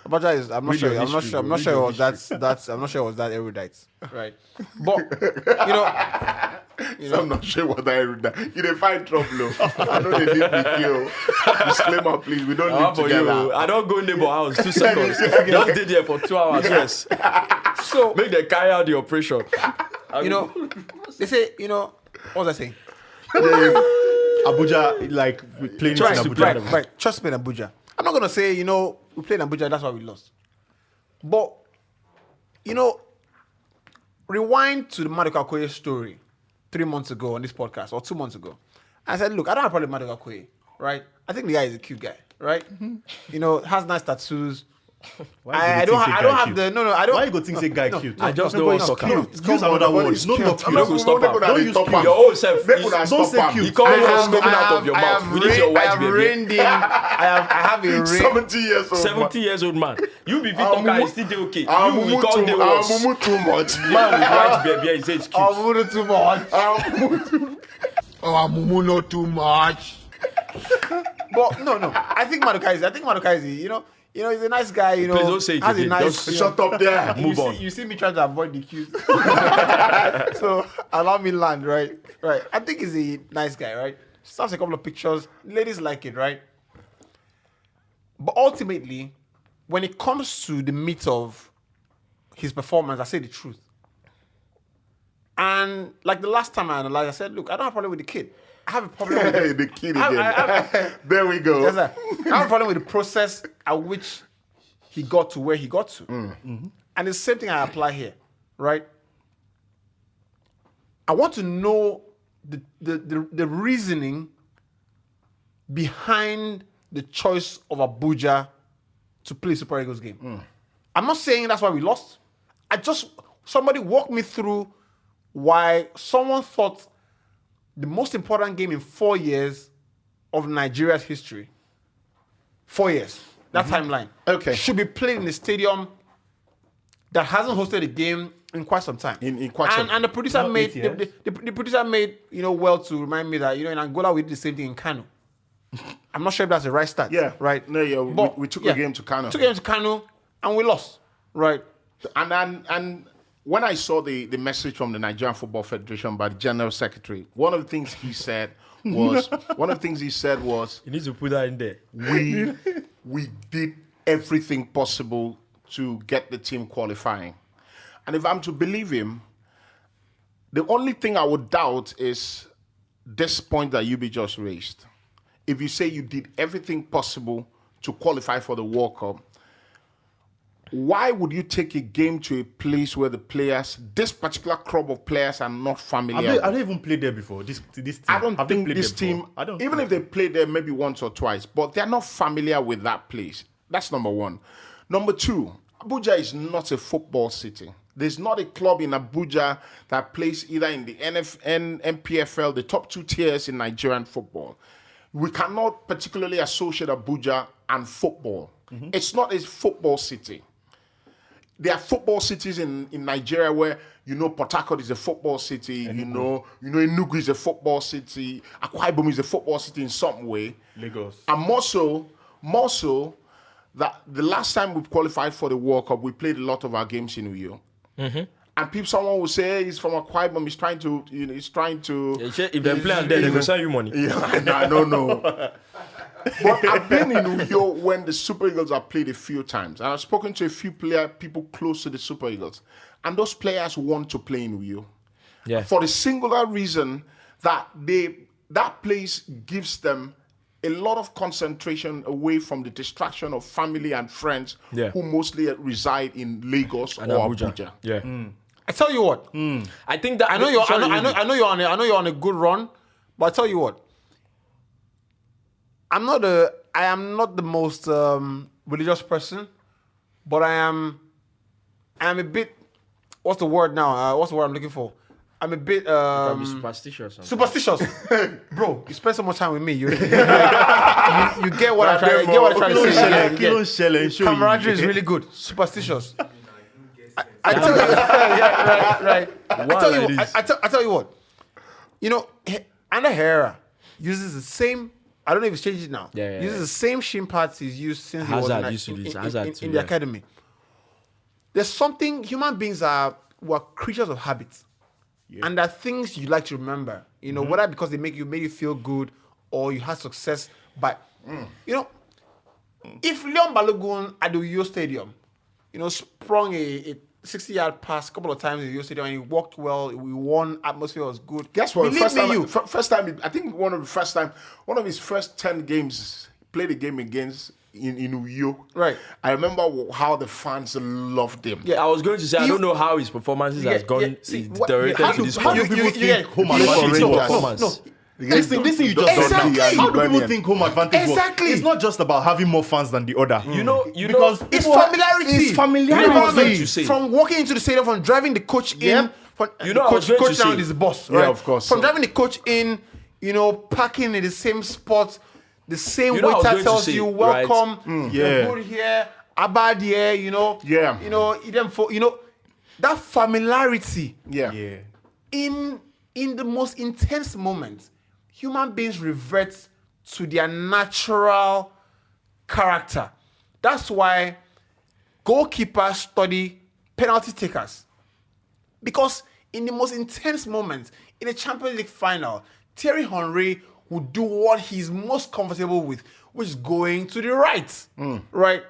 Abacha is. I'm not Read your sure. I'm not history, sure. I'm bro. not Read sure it your was that. I'm not sure it was that erudite, right? But you know, I'm not sure what I read that. You didn't find trouble. I know they did me kill. Disclaimer, please. We don't live together. I don't go neighbor house 2 seconds. Just did there for 2 hours. Yes. so Make them carry out the operation. you know, they say, you know, what was I saying? Abuja, like we playing Right, in Abuja. right. Trust me in Abuja. I'm not gonna say, you know, we played in Abuja, that's why we lost. But, you know, rewind to the Maduka Okoye story 3 months ago on this podcast, or 2 months ago. I said, look, I don't have a problem with Maduka Okoye, right? I think the guy is a cute guy, right? You know, has nice tattoos. I don't have the no. I don't. Why you go think say guy cute? I just don't want soccer. Use another word. It's not I'm cute. not Don't stop am. Don't use Don't cute. Your own self. Don't say cute. You can't I what's have- coming I out have- of your I mouth. have We need your I white have baby. reined in. I have a ring. 70 years old. 70 years old man. You be I'll Victor move- is still dey okay. I'll You we move call the too, I'll worst. move too much. Man with white baby, he say it's cute. I'm moving too much. I'll move not too much. But no. I think Maduka is. You know, You know, he's a nice guy. You know, Please don't say it has a again. nice. Just Shut up there. Move on. You see me trying to avoid the cues. So allow me land, right? Right. I think he's a nice guy, right? Snaps a couple of pictures. Ladies like it, right? But ultimately, when it comes to the meat of his performance, I say the truth. And like the last time I analyzed, I said, look, I don't have a problem with the kid. I have a problem with the kid again. There we go. Yes, sir. I have a problem with the process at which he got to where he got to. And the same thing I apply here, right? I want to know the reasoning behind the choice of Abuja to play Super Eagles game. I'm not saying that's why we lost. Somebody walk me through why someone thought the most important game in 4 years of Nigeria's history, 4 years, that timeline, Okay. should be played in a stadium that hasn't hosted a game in quite some time. In quite some- and the producer Not made 8 years. the producer made well to remind me that in Angola we did the same thing in Kano. I'm not sure if that's the right stat. Yeah. Right. No, yeah. But, We took a game to Kano. Took a game to Kano and we lost. Right. And when I saw the message from the Nigerian Football Federation by the General Secretary, one of the things he said was You need to put that in there. we did everything possible to get the team qualifying. And if I'm to believe him, the only thing I would doubt is this point that Yubi just raised. If you say you did everything possible to qualify for the World Cup, why would you take a game to a place where the players, this particular crop of players, are not familiar? I don't even played there before. This team. I don't Have they think played this there before? team, I don't. even if they played there maybe once or twice, but they're not familiar with that place. That's number one. Number two, Abuja is not a football city. There's not a club in Abuja that plays either in the NPFL, the top 2 tiers in Nigerian football. We cannot particularly associate Abuja and football. It's not a football city. There are football cities in Nigeria where, Port Harcourt is a football city, Enugu is a football city, Akwa Ibom is a football city in some way. Lagos. And more so, that the last time we qualified for the World Cup, we played a lot of our games in Uyo. And someone will say, hey, he's from Akwa Ibom, he's trying to. If they play and then they will send you money. Yeah, I don't know. But I've been in Uyo when the Super Eagles have played a few times. And I've spoken to a few people close to the Super Eagles. And those players want to play in Uyo. Yeah. For the singular reason that that place gives them a lot of concentration away from the distraction of family and friends who mostly reside in Lagos And or Abuja. Yeah. I tell you what. I think that I know you're on a good run, but I tell you what. I am not the most religious person, but I am a bit. What's the word now? What's the word I'm looking for? I'm a bit Can be superstitious. superstitious. Bro, you spend so much time with me. You get what I'm trying. You get what I'm trying to say. You get- Camaraderie is really good. Superstitious. I tell you, yeah, right. I tell you what. Under Herrera uses the same. I don't know if it's changed it now. Yeah. Uses the same shin pads he's used since Hazard he was used to do this. Hazard too, in the yeah. academy. There's something human beings we're creatures of habits, and there are things you like to remember. Whether because they made you feel good or you had success. But if Leon Balogun at the Uyo Stadium, sprung a 60-yard pass a couple of times in the Uyo Stadium and he walked well, we won, atmosphere was good. Guess what? Believe First time, I think one of his first 10 games, played a game against in Uyo. Right. I remember how the fans loved him. Yeah, I was going to say, I don't know how his performances has gone deteriorated to this How point. do people think home you advantage want works? performance. No. This thing you just Exactly. done now. How do people Exactly. think home advantage works? Exactly. It's not just about having more fans than the other. Because It's people- familiarity. It's familiarity. You know what I was going to say? From walking into the stadium, from driving the coach in, Yep. from, You know, I was coach going to now say- is the boss, Yeah, right? of course. From driving the coach in, parking in the same spot, the same You know, I was waiter going to tells say, you, right? welcome, you're good here, abad here, Yeah. that familiarity. Yeah. Yeah. In the most intense moments, human beings revert to their natural character. That's why goalkeepers study penalty takers. Because in the most intense moments, in a Champions League final, Thierry Henry would do what he's most comfortable with, which is going to the right. Right?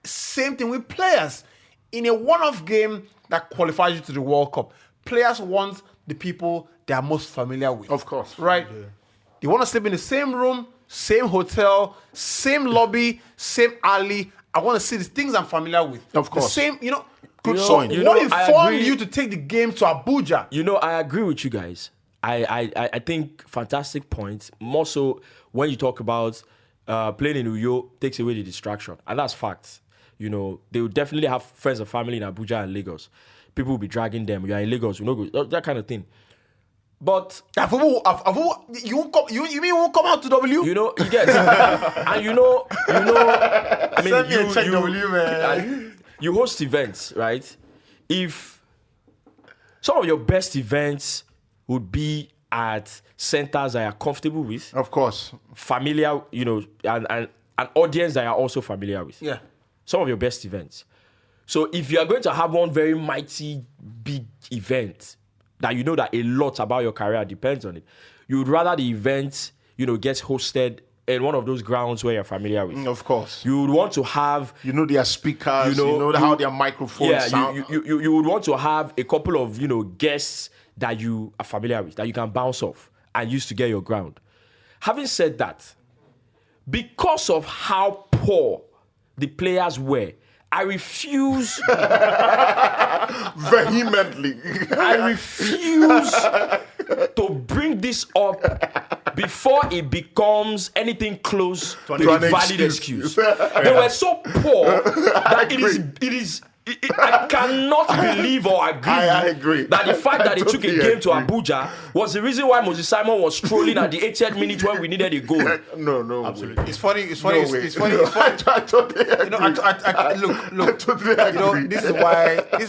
Same thing with players. In a one-off game that qualifies you to the World Cup, players want the people they are most familiar with. Of course. Right? Yeah. They want to sleep in the same room, same hotel, same lobby, same alley. I want to see the things I'm familiar with. Of course. The same, you know. Good So point. what informed you to take the game to Abuja? You know, I agree with you guys. I think fantastic points. More so when you talk about playing in Uyo takes away the distraction. And that's facts. You know, they will definitely have friends and family in Abuja and Lagos. People will be dragging them. You are in Lagos, that kind of thing. But You mean you won't come out to W? you know, you get and you know. I mean, Send me a check, W, man. You host events, right? If some of your best events would be at centers that you're comfortable with, Of course. familiar, you know, and an audience that you're also familiar with. Yeah. Some of your best events. So if you are going to have one very mighty big event that you know that a lot about your career depends on it, you would rather the event, you know, gets hosted in one of those grounds where you're familiar with. Of course. You would want to have, You know their speakers, You you know, know, how their microphones sound. you would want to have a couple of, you know, guests that you are familiar with, that you can bounce off and use to get your ground. Having said that, because of how poor the players were, I refuse Vehemently. I refuse to bring this up before it becomes anything close to a an valid excuse. excuse. They were so poor that it is I cannot believe or agree, I agree. that the fact that I they took a totally game to agree. Abuja was the reason why Moses Simon was strolling at the 80th minute when we needed a goal. No, absolutely. It's funny. It's No funny. way. It's funny. It's funny. I totally agree. You know, look. I totally You know, agree. this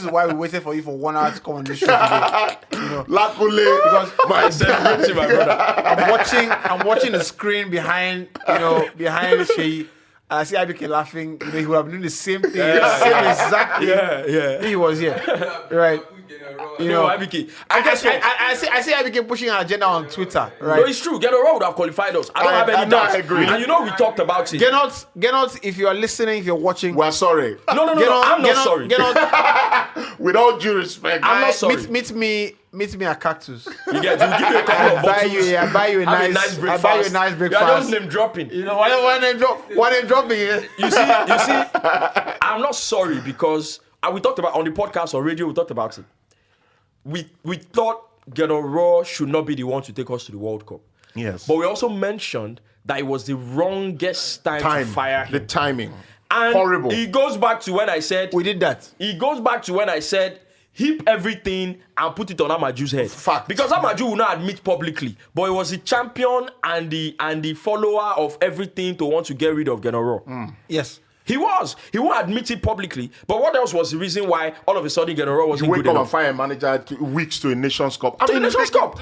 is why we waited for you for 1 hour to come on this show today. You know, Luckily, because my Celebrating my brother. I'm watching the screen behind Sheyi. I see IBK laughing. You know, he would have been doing the same thing, same exact thing. Yeah. He was here, right? You know, IBK. I see IBK pushing an agenda on Twitter, No, right? it's true. Genoa would have qualified us. I don't have any I doubts. agree. And you know we talked about it. Get out if you are listening, if you're watching. We're sorry. No, I'm not sorry. Get out. With all due respect, I'm not sorry. Meet me at Cactus. You get, we'll give you a couple of bottles. I buy you a Have nice breakfast. I buy you a nice You are breakfast. just name dropping. You know, why name dropping here? You see, I'm not sorry because we talked about on the podcast or radio. We talked about it. We thought Genoa should not be the one to take us to the World Cup. Yes. But we also mentioned that it was the wrongest time to fire him. The timing. And Horrible. He goes back to when I said We did that. He goes back to when I said heap everything and put it on Amaju's head. Fact. Because Amaju will not admit publicly, but he was the champion and the follower of everything to want to get rid of Genoa. Yes. He was. He won't admit it publicly. But what else was the reason why all of a sudden Genoa wasn't Wake good up and enough? fire a manager weeks to a Nations Cup. To a Nations Cup.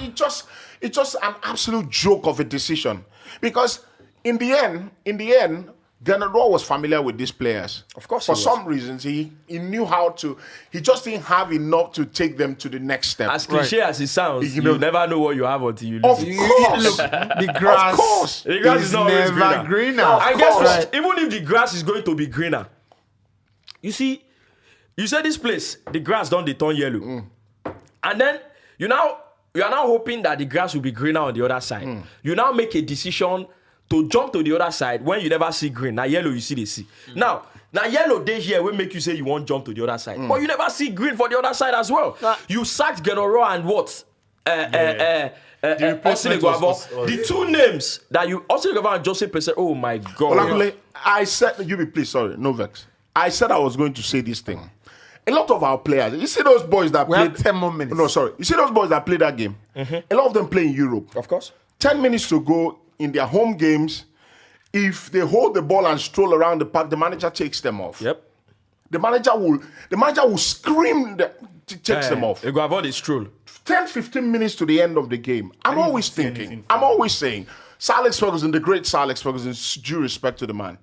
It's just an absolute joke of a decision. Because in the end, Genoa was familiar with these players. Of course For he was. some reasons, he knew how to. He just didn't have enough to take them to the next step. As cliche as it sounds, You you know- never know what you have until you Of lose it. course. Look, the grass. Of course. The grass is not always never greener. And guess course. what? Even if the grass is going to be greener, you see, you say this place, the grass don't turn yellow. And then you are now hoping that the grass will be greener on the other side. You now make a decision to jump to the other side when you never see green. Now yellow, you see the sea. Now yellow day here will make you say you won't jump to the other side. But you never see green for the other side as well. You sacked Genoa and what? replacement was- The two names that you Austin Gavon and Joseph Pesce. Oh my God. Olakule, I said, you be please, sorry, no vex. I said I was going to say this thing. A lot of our players, you see those boys that We played. have 10 more minutes. No, sorry. You see those boys that played that game? A lot of them play in Europe. Of course. 10 minutes to go in their home games. If they hold the ball and stroll around the park, the manager takes them off. Yep. The manager will scream takes them off. Iguavon is true. 10, 15 minutes to the end of the game. I'm always thinking, I'm always saying, Sir Alex Ferguson, the great Sir Alex Ferguson, due respect to the man,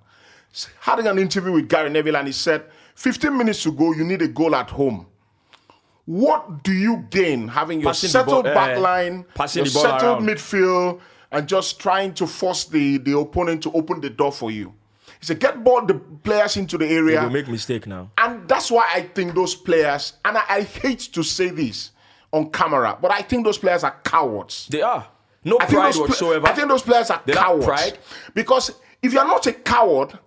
had an interview with Gary Neville and he said, 15 minutes to go, you need a goal at home. What do you gain having your settled back line, your settled midfield, and just trying to force the opponent to open the door for you? He said, get the players into the area. They will make mistake now. And that's why I think those players, and I hate to say this on camera, but I think those players are cowards. They are. No pride whatsoever. I think those players are cowards. Pride. Because if you're not a coward,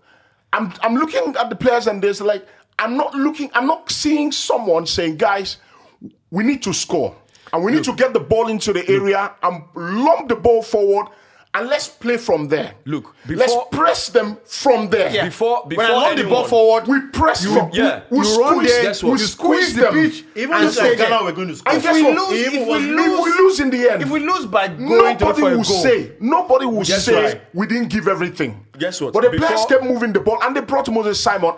I'm looking at the players and there's like, I'm not seeing someone saying, guys, we need to score. And we need to get the ball into the area and lump the ball forward. And let's play from there. Look, let's press them from there. Yeah. Before when I lump the ball forward, we press from yeah. We squeeze them. Even if Ghana we're going to score. And guess what? If we lose in the end, if we lose by going to for a goal, nobody will say we didn't give everything. Guess what? But the players kept moving the ball, and they brought Moses Simon,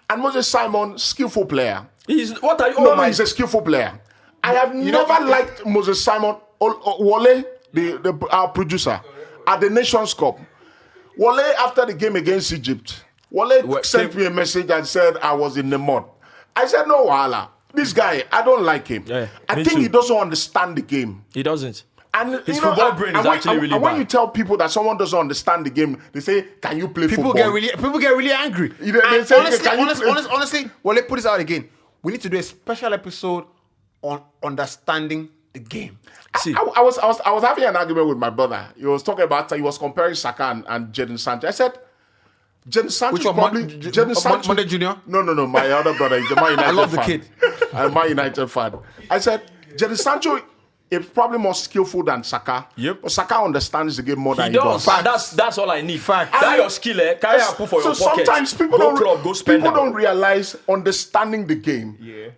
and Moses Simon, skillful player. He's he's a skillful player. I have never liked Moses Simon. Wale, our producer, at the Nations Cup. Wale, after the game against Egypt, sent me a message and said I was in the mud. I said, no, Wala. This guy, I don't like him. Yeah, I think he doesn't understand the game. He doesn't. And his football brain is actually really bad. And when you tell people that someone doesn't understand the game, they say, "Can you play football?" People get really angry. They say, honestly, well, let's put this out again. We need to do a special episode on understanding the game. See, I was having an argument with my brother. He was talking about, he was comparing Saka and Jadon Sancho. I said, Jadon Sancho is probably Jadon Sancho. Monday Junior? No. My other brother is a Man United fan. I love the kid. I'm a Man United fan. I said, Jadon Sancho is probably more skillful than Saka. Yep. But Saka understands the game more than he he does. That's all I need. Carry your skill, carry and put for your pocket. Sometimes people don't realize understanding the game,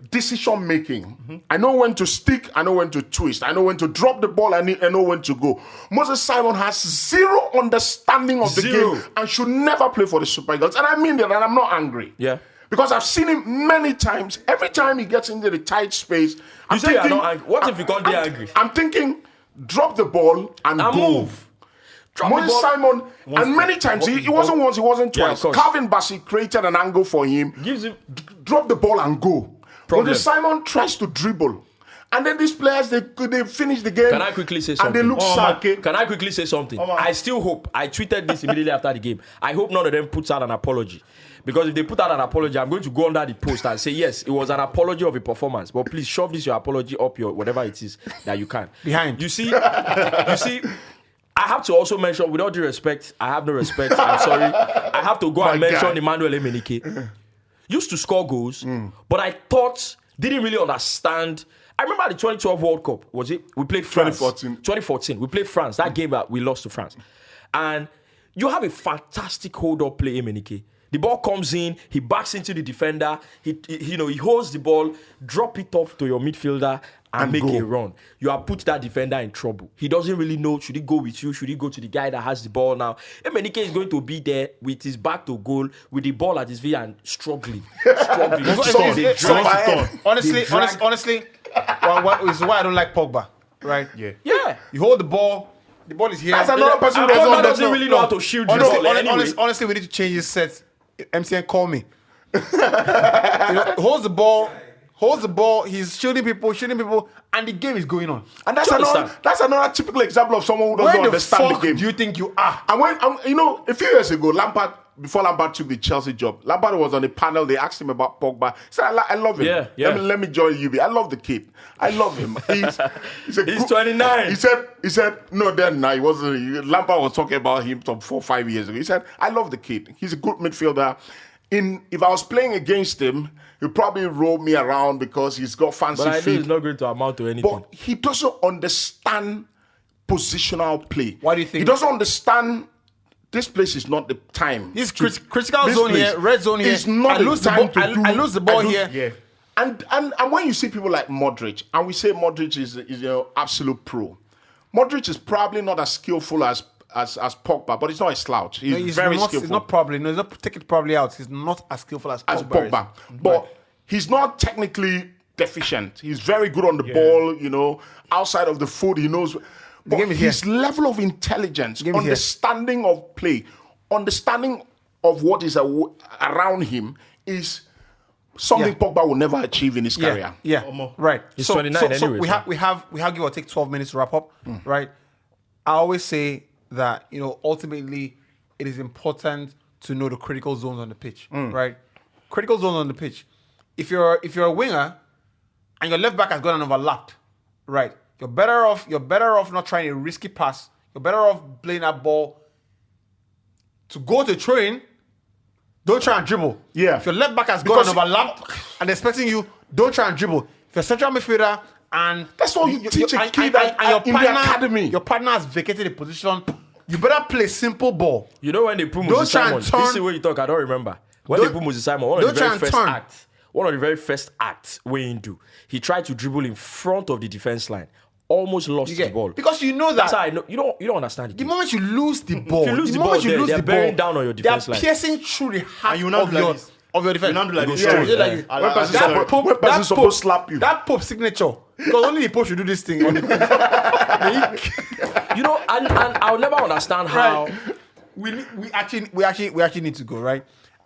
decision making. Mm-hmm. I know when to stick, I know when to twist, I know when to drop the ball, I know when to go. Moses Simon has zero understanding of the game and should never play for the Super Eagles. And I mean that, and I'm not angry. Yeah. Because I've seen him many times. Every time he gets into the tight space, I'm thinking, you're not angry. What if you got there angry? I'm thinking, drop the ball and go. Move. Moses Simon, and many times, he wasn't once, he wasn't twice. Calvin Bassey created an angle for him. Drop the ball and go. Moses Simon tries to dribble. And then these players, they finish the game. Can I quickly say something? And they look sad. Can I quickly say something? I still hope, I tweeted this immediately after the game, I hope none of them puts out an apology. Because if they put out an apology, I'm going to go under the post and say, yes, it was an apology of a performance. But please shove this your apology up your whatever it is that you can. Behind. You see, I have to also mention, with all due respect, I have no respect. I'm sorry. I have to go and mention Emmanuel Emenike. Used to score goals, but I thought didn't really understand. I remember the 2012 World Cup, was it? We played France. 2014. We played France. That game that we lost to France. And you have a fantastic hold-up play, Emenike. The ball comes in, he backs into the defender, he holds the ball, drop it off to your midfielder and make a run. You have put that defender in trouble. He doesn't really know, should he go with you, should he go to the guy that has the ball now? Emenike is going to be there with his back to goal, with the ball at his feet and struggling. Honestly, what is why I don't like Pogba, right? Yeah. You hold the ball is here. That's another person who doesn't really know how to shield the ball anyway. Honestly, we need to change his set. MCN, call me. Holds the ball, he's shooting people, and the game is going on. And that's another typical example of someone who doesn't understand the game. Do you think you are? And when a few years ago, before Lampard took the Chelsea job, Lampard was on a panel. They asked him about Pogba. He said, I love him. Yeah. Let me join UB. I love the kid. I love him. He's 29. He said, no, then he wasn't. Lampard was talking about him some 4 or 5 years ago. He said, I love the kid. He's a good midfielder. If I was playing against him, he'd probably roll me around because he's got fancy feet. But I know he's not going to amount to anything. But he doesn't understand positional play. Why do you think? He doesn't understand. This place is not the time. This critical zone here, red zone here. It's not the time to do. I lose the ball here. Yeah. And when you see people like Modric, and we say Modric is absolute pro. Modric is probably not as skillful as Pogba, but he's not a slouch. He's very skillful. He's not probably. No, he's not take it probably out. He's not as skillful as Pogba. But he's not technically deficient. He's very good on the ball. Outside of the foot, he knows. But his level of intelligence, understanding of play, understanding of what is around him is something Pogba will never achieve in his career. Yeah, right. He's 29 anyway. We have give or take 12 minutes to wrap up, right? I always say that, ultimately it is important to know the critical zones on the pitch, right? Critical zones on the pitch. If you're a winger and your left back has gone and overlapped, right? You're better off not trying a risky pass. You're better off playing that ball to go to train. Don't try and dribble. Yeah. If your left back has gone and overlapped and they're expecting you, don't try and dribble. If you're central midfielder and that's what you teach a kid in the academy. Your partner has vacated a position. You better play simple ball. You know when they put Moses Simon, this is where you talk, I don't remember. When they put Moses Simon, one of the very first acts Wayne do, he tried to dribble in front of the defense line. Almost lost the ball. Because you know that. That's how I know. You don't understand it. The moment you lose the ball, they're bearing down on your defense line. They're piercing through the heart of your defense. When person supposed to slap you. That Pope signature. Because only the Pope should do this thing. And I'll never understand how we actually need to go, right?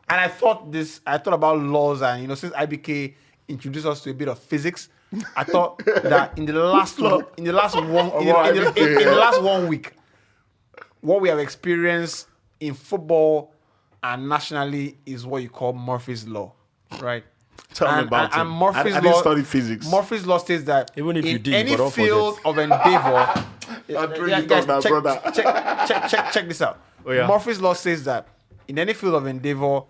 And I thought about laws, and since IBK introduced us to a bit of physics, I thought that in the last 1 week, what we have experienced in football and nationally is what you call Murphy's Law, right? Tell me about it. And Murphy's I Law, didn't study physics. Murphy's Law says that even if you in did, any field of endeavor, check this out. Oh, yeah. Murphy's Law says that in any field of endeavor,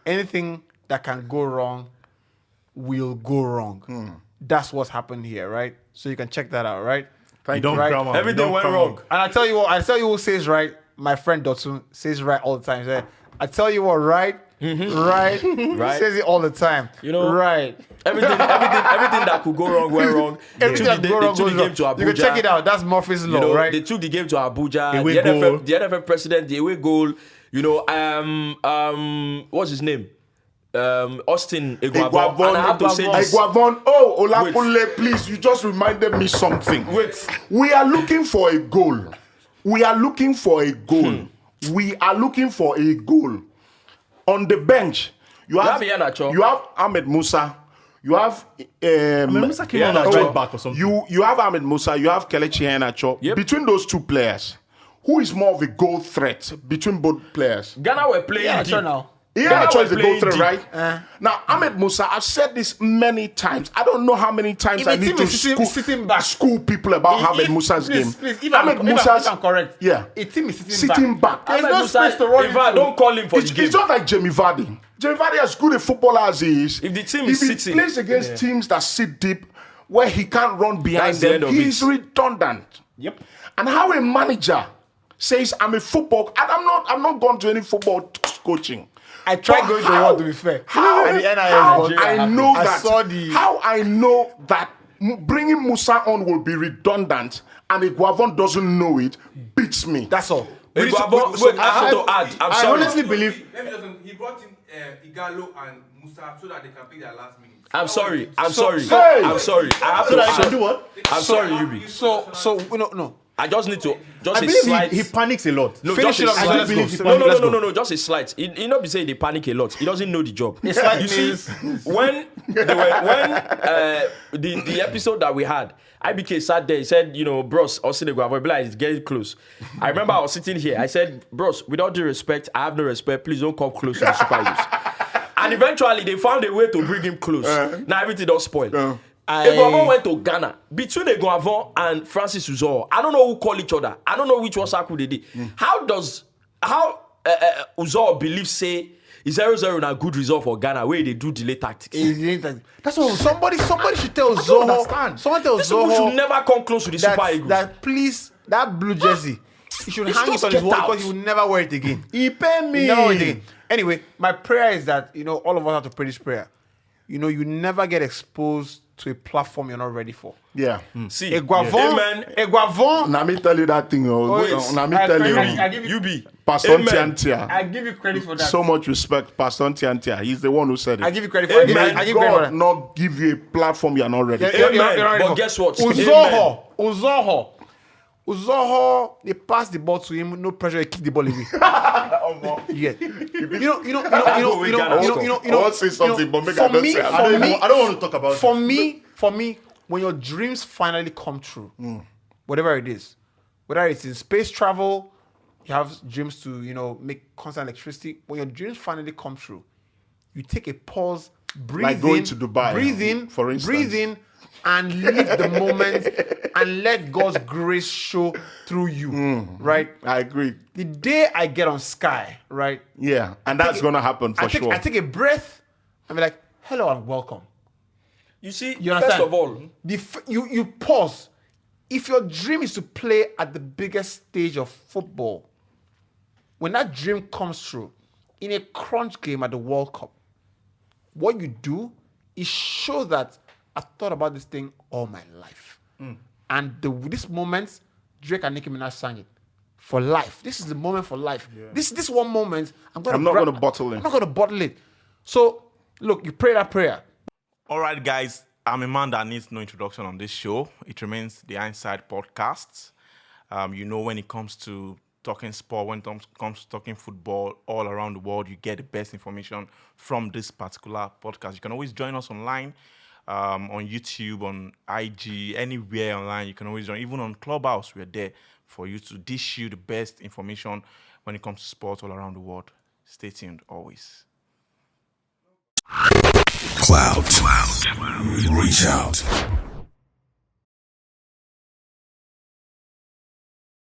anything that can go wrong will go wrong. That's what's happened here, right? So you can check that out, right? Everything went wrong. And I tell you who says right. My friend Dotsun says right all the time. He said, I tell you what, right? Right? Right. Says it all the time. Right. Everything that could go wrong went wrong. Everything that could go wrong goes wrong. To Abuja. You can check it out. That's Murphy's Law, right? They took the game to Abuja. The NFF president, the away goal. What's his name? Austin Eguavon. And I have to say this. Eguavon. Oh, Olapule, please, you just reminded me something. Wait. We are looking for a goal. We are looking for a goal. On the bench, you have Ahmed Musa. You have Musa came on a right back or something. You have Ahmed Musa. You have Kelechi Iheanacho. Yep. Between those two players, who is more of a goal threat between both players? Ghana were playing deep. now. Iheanacho is the goal threat, right? Now, Ahmed Musa, I've said this many times. I don't know how many times I need to school people about Ahmed Musa's game. If I'm correct, yeah, a team is sitting back. There's Ahmed no Musa, space to run in fact, don't call him for the game. It's not like Jamie Vardy. Jamie Vardy, as good a footballer as he is, if the team is sitting, he plays against teams that sit deep, where he can't run behind them, he's redundant. Yep. And how a manager says, I'm a football, and I'm not going to any football coaching. I tried going to one, to be fair. How I know that bringing Musa on will be redundant, and Eguavon doesn't know it, beats me. That's all. I have to add. I'm sorry. I honestly believe he brought in Igalo and Musa so that they can play their last minute. I'm sorry. I have so that I can do what? I'm sorry, Yubi. So no. I just need to I believe he panics a lot. No, Finish just it a up. slight. No, just a slight. He not be saying they panic a lot. He doesn't know the job. You see, when the episode that we had, IBK sat there. He said, bros, Austin Eguavon, like it's getting close. I remember I was sitting here. I said, bros, with all due respect, I have no respect. Please don't come close to the Super Eagles. And eventually, they found a way to bring him close. Now everything does spoil. Eguavon went to Ghana. Between Eguavon and Francis Uzor, I don't know who call each other. I don't know which WhatsApp they did. How Uzor believes say 0-0 na good result for Ghana where they do delay tactics? That's all. Somebody should tell Zoho. Someone tell Zoho should never come close to the Super Eagles. That please, that blue jersey, he should hang it on his wall because he will never wear it again. He pay me. Never wear it again. Anyway, my prayer is that all of us have to pray this prayer. You never get exposed to a platform you're not ready for. Yeah. See, Eguavon. Now me tell you that thing. Now me tell you. You be Pastor Ntiantia. I give you credit for that. So much respect, Pastor Ntiantia. He's the one who said it. I give you credit for that. I give you credit for that. Not give you a platform you're not ready. You're but guess what? Uzoho. Uzoho, they pass the ball to him, no pressure, he kick the ball away. Yeah. I want to say something, but maybe I don't say. I don't want to talk about it. For me, when your dreams finally come true, whatever it is, whether it's in space travel, you have dreams to, make constant electricity. When your dreams finally come true, you take a pause, breathe Like going to Dubai, breathe in, for instance. breathe in, and live the moment and let God's grace show through you, right? I agree. The day I get on Sky, right? Yeah, and that's going to happen for sure. I take a breath and be like, hello and welcome. You see, You first understand? of all, You pause. If your dream is to play at the biggest stage of football, when that dream comes true, in a crunch game at the World Cup, what you do is show that I've thought about this thing all my life. And this moment, Drake and Nicki Minaj sang it. For life. This is the moment for life. Yeah. This one moment, I'm not going to bottle it. I'm not going to bottle it. So, look, you pray that prayer. All right, guys. I'm a man that needs no introduction on this show. It remains the Hindsight Podcast. When it comes to talking sport, when it comes to talking football all around the world, you get the best information from this particular podcast. You can always join us online, on YouTube, on IG, anywhere online. You can always join. Even on Clubhouse, we're there for you to dish you the best information when it comes to sport all around the world. Stay tuned always. Cloud. Reach out.